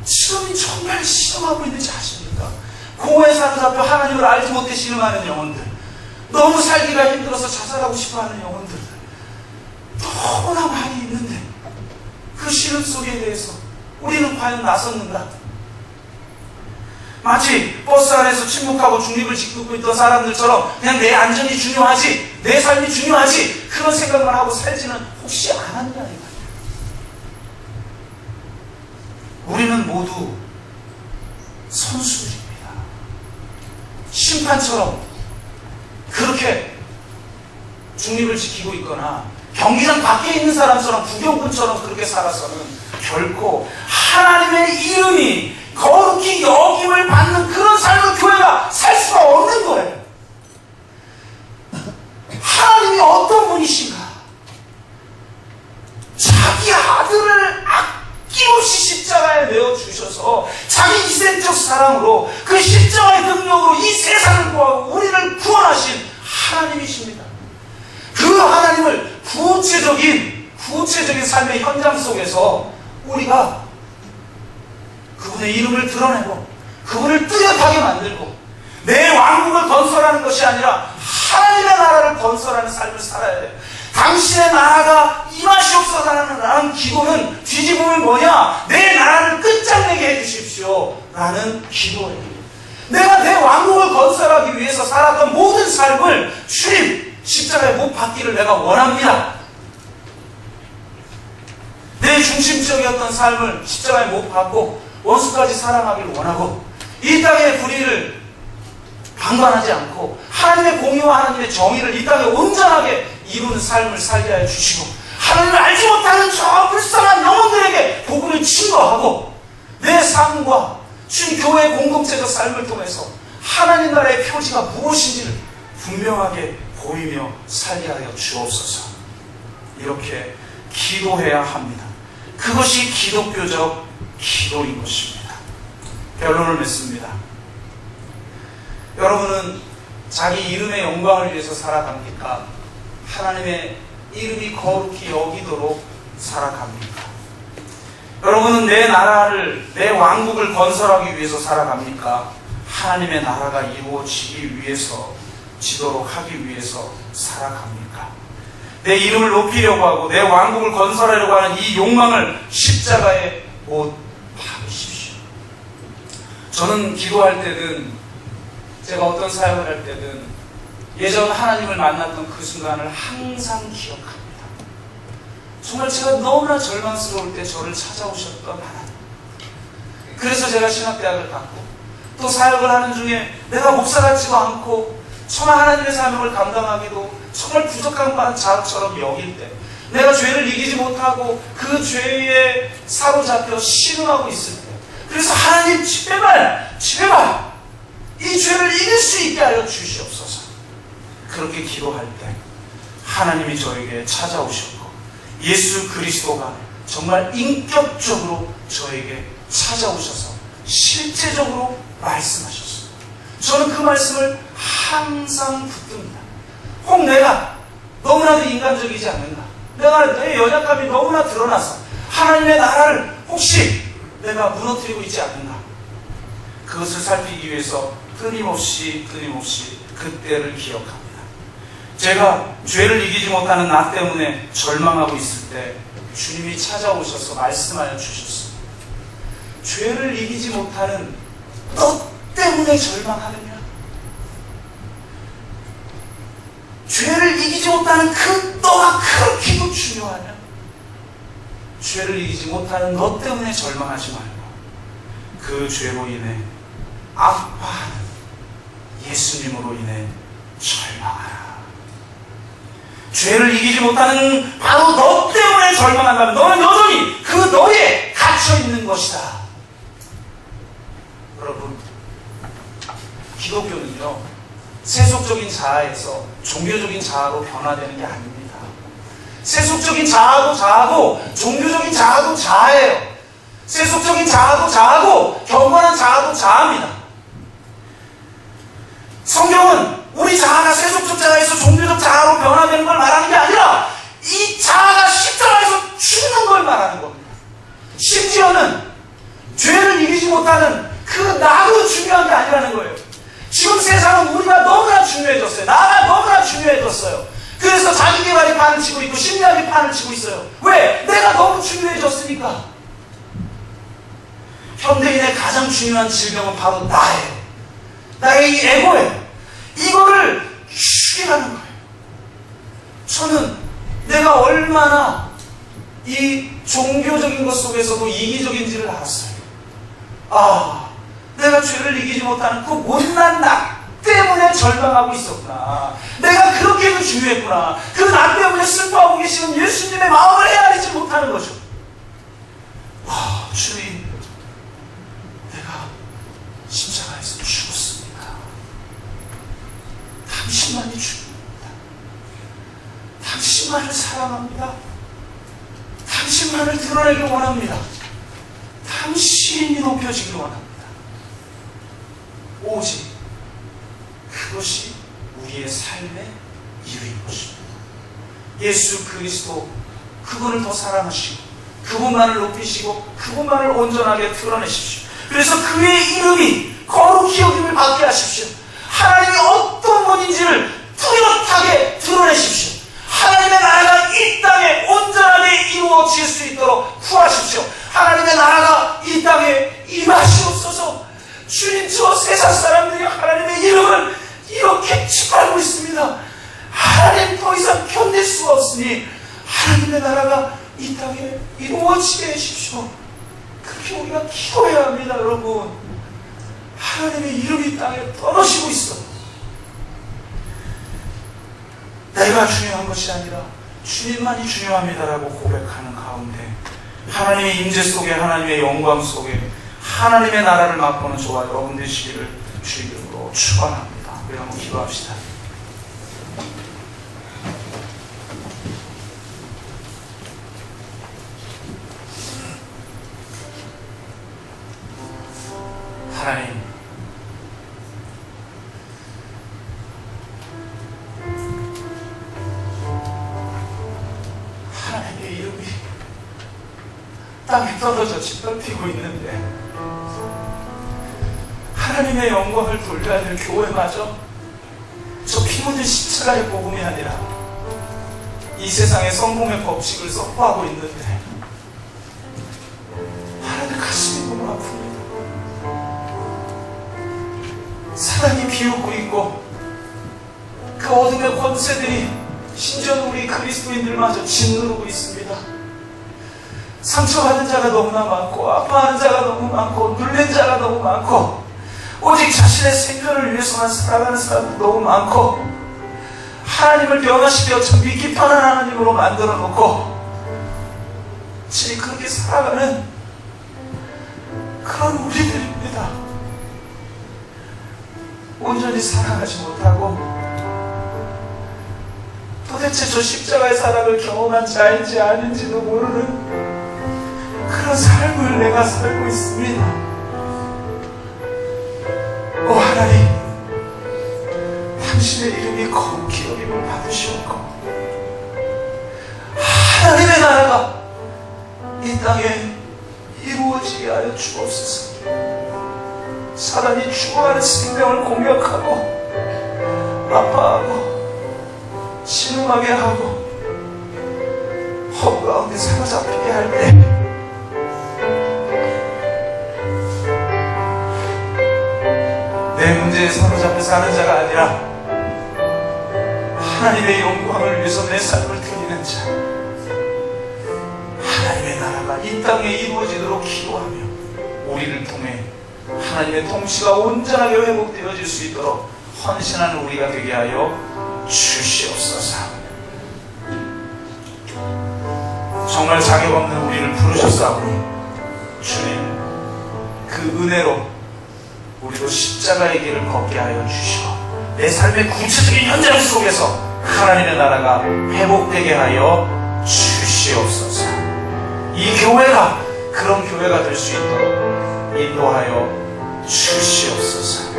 정말 실험하고 있는지 아십니까? 공허에 사로잡혀 하나님을 알지 못해 실험하는 영혼들, 너무 살기가 힘들어서 자살하고 싶어하는 영혼들 너무나 많이 있는데 그 실험 속에 대해서 우리는 과연 나섰는가? 마치 버스 안에서 침묵하고 중립을 지키고 있던 사람들처럼 그냥 내 안전이 중요하지, 내 삶이 중요하지 그런 생각만 하고 살지는 혹시 않았냐 이 말이에요. 우리는 모두 선수들입니다. 심판처럼 그렇게 중립을 지키고 있거나 경기장 밖에 있는 사람처럼 구경꾼처럼 그렇게 살아서는 결코 하나님의 이름이 거룩히 여김을 받는 그런 삶을 교회가 살 수가 없는 거예요. 하나님이 어떤 분이신가? 자기 아들을 아낌없이 십자가에 내어주셔서 자기 희생적 사랑으로 그 십자가의 능력으로 이 세상을 구하고 우리를 구원하신 하나님이십니다. 그 하나님을 구체적인 삶의 현장 속에서 우리가 그분의 이름을 드러내고 그분을 뚜렷하게 만들고 내 왕국을 건설하는 것이 아니라 하나님의 나라를 건설하는 삶을 살아야 돼요. 당신의 나라가 임하시옵소서라는 기도는 뒤집으면 뭐냐? 내 나라를 끝장내게 해주십시오 라는 기도예요. 내가 내 왕국을 건설하기 위해서 살았던 모든 삶을 주님 십자가에 못 박기를 내가 원합니다. 내 중심적이었던 삶을 십자가에 못 박고 원수까지 사랑하기를 원하고 이 땅의 불의를 방관하지 않고 하나님의 공의와 하나님의 정의를 이 땅에 온전하게 이루는 삶을 살게 하여 주시고 하나님을 알지 못하는 저 불쌍한 영혼들에게 복음을 증거하고 내 삶과 주님 교회의 공동체적 삶을 통해서 하나님 나라의 표지가 무엇인지를 분명하게 보이며 살게 하여 주옵소서. 이렇게 기도해야 합니다. 그것이 기독교적 기도인 것입니다. 결론을 맺습니다. 여러분은 자기 이름의 영광을 위해서 살아갑니까? 하나님의 이름이 거룩히 여기도록 살아갑니까? 여러분은 내 나라를, 내 왕국을 건설하기 위해서 살아갑니까? 하나님의 나라가 이루어지기 위해서, 지도록 하기 위해서 살아갑니까? 내 이름을 높이려고 하고 내 왕국을 건설하려고 하는 이 욕망을 십자가에 못 박으십시오. 저는 기도할 때든 제가 어떤 사역을 할 때든 예전 하나님을 만났던 그 순간을 항상 기억합니다. 정말 제가 너무나 절망스러울 때 저를 찾아오셨던 하나님. 그래서 제가 신학대학을 갔고 또 사역을 하는 중에 내가 목사 같지도 않고 정말 하나님의 사명을 감당하기도 정말 부족한 자처럼 여길 때, 내가 죄를 이기지 못하고 그 죄에 사로잡혀 신음하고 있을 때, 그래서 하나님 제발 이 죄를 이길 수 있게 하여 주시옵소서. 그렇게 기도할 때 하나님이 저에게 찾아오셨고, 예수 그리스도가 정말 인격적으로 저에게 찾아오셔서 실제적으로 말씀하셨어요. 저는 그 말씀을 항상 붙듭니다. 혹 내가 너무나도 인간적이지 않는가, 내 연약함이 너무나 드러나서 하나님의 나라를 혹시 내가 무너뜨리고 있지 않는가, 그것을 살피기 위해서 끊임없이 그때를 기억합니다. 제가 죄를 이기지 못하는 나 때문에 절망하고 있을 때 주님이 찾아오셔서 말씀하여 주셨어요. 죄를 이기지 못하는 너 때문에 절망하느냐? 죄를 이기지 못하는 그 너가 그렇게도 중요하냐? 죄를 이기지 못하는 너 때문에 절망하지 말고 그 죄로 인해 아파하는 예수님으로 인해 절망하라. 죄를 이기지 못하는 바로 너 때문에 절망한다면 너는 여전히 그 너에 갇혀있는 것이다. 여러분, 기독교는요, 세속적인 자아에서 종교적인 자아로 변화되는 게 아닙니다. 세속적인 자아도 자아고 종교적인 자아도 자아예요. 세속적인 자아도 자아고 경건한 자아도 자아입니다. 성경은 우리 자아가 세속적 자아에서 종교적 자아로 변화되는 걸 말하는 게 아니라 이 자아가 십자가에서 죽는 걸 말하는 겁니다. 심지어는 죄를 이기지 못하는 그 나도 중요한 게 아니라는 거예요. 지금 세상은 우리가 너무나 중요해졌어요. 나가 너무나 중요해졌어요. 그래서 자기개발이 판을 치고 있고 심리학이 판을 치고 있어요. 왜? 내가 너무 중요해졌으니까. 현대인의 가장 중요한 질병은 바로 나예요. 나의 이 에고예요. 이거를 죽이라는 거예요. 저는 내가 얼마나 이 종교적인 것 속에서도 이기적인지를 알았어요. 내가 죄를 이기지 못하는 그 못난 나 때문에 절망하고 있었구나. 내가 그렇게도 중요했구나. 그 나 때문에 슬퍼하고 계시는 예수님의 마음을 헤아리지 못하는 거죠. 주님, 내가 십자가에서 죽었습니다. 당신만이 중요합니다. 당신만을 사랑합니다. 당신만을 드러내길 원합니다. 당신이 높여지길 원합니다. 오직 그것이 우리의 삶의 이유인 것입니다. 예수 그리스도, 그분을 더 사랑하시고 그분만을 높이시고 그분만을 온전하게 드러내십시오. 그래서 그의 이름이 거룩히 여김을 받게 하십시오. 하나님이 어떤 분인지를 뚜렷하게 드러내십시오. 하나님의 나라가 이 땅에 온전하게 이루어질 수 있도록 구하십시오. 하나님의 나라가 이 땅에 임하시옵소서. 주님, 저 세상 사람들이 하나님의 이름을 이렇게 짓밟고 있습니다. 하나님, 더 이상 견딜 수가 없으니 하나님의 나라가 이 땅에 이루어지게 해주십시오. 그렇게 우리가 기도해야 합니다. 여러분, 하나님의 이름이 땅에 떨어지고 있어. 내가 중요한 것이 아니라 주님만이 중요합니다라고 고백하는 가운데 하나님의 임재 속에, 하나님의 영광 속에 하나님의 나라를 맛보는 저와 여러분 되시기를 주의 이름으로 축원합니다. 우리 한번 기도합시다. 하나님, 하나님의 이름이 땅에 떨어져 짓밟히고 있는데 하나님의 영광을 돌려야 될 교회마저 저 피 묻은 십자가의 복음이 아니라 이 세상의 성공의 법칙을 선포하고 있는데 하나님 가슴이 너무 아픕니다. 사단이 비웃고 있고 그 어둠의 권세들이 심지어 우리 그리스도인들마저 짓누르고 있습니다. 상처받은 자가 너무나 많고 아파하는 자가 너무 많고 눌린 자가 너무 많고 오직 자신의 생존을 위해서만 살아가는 사람도 너무 많고 하나님을 변화시켜 참 위기판한 하나님으로 만들어 놓고 지금 그렇게 살아가는 그런 우리들입니다. 온전히 살아가지 못하고 도대체 저 십자가의 사랑을 경험한 자인지 아닌지도 모르는 그런 삶을 내가 살고 있습니다. 오 하나님, 당신의 이름이 거룩히 여김을 받으시옵고 하나님의 나라가 이 땅에 이루어지게 하여 주옵소서. 사단이 죽어가는 생명을 공격하고 아파하고 신음하게 하고 허무 가운데 사로잡히게 할 때 내 문제에 사로잡혀 사는 자가 아니라 하나님의 영광을 위해서 내 삶을 드리는 자, 하나님의 나라가 이 땅에 이루어지도록 기도하며 우리를 통해 하나님의 통치가 온전하게 회복되어질 수 있도록 헌신하는 우리가 되게 하여 주시옵소서. 정말 자격 없는 우리를 부르셨사오니 주님, 그 은혜로 우리도 십자가의 길을 걷게 하여 주시고 내 삶의 구체적인 현장 속에서 하나님의 나라가 회복되게 하여 주시옵소서. 이 교회가 그런 교회가 될 수 있도록 인도하여 주시옵소서.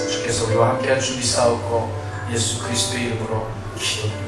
주께서 우리와 함께한 주님 사옵고 예수 그리스도의 이름으로 기도드립니다.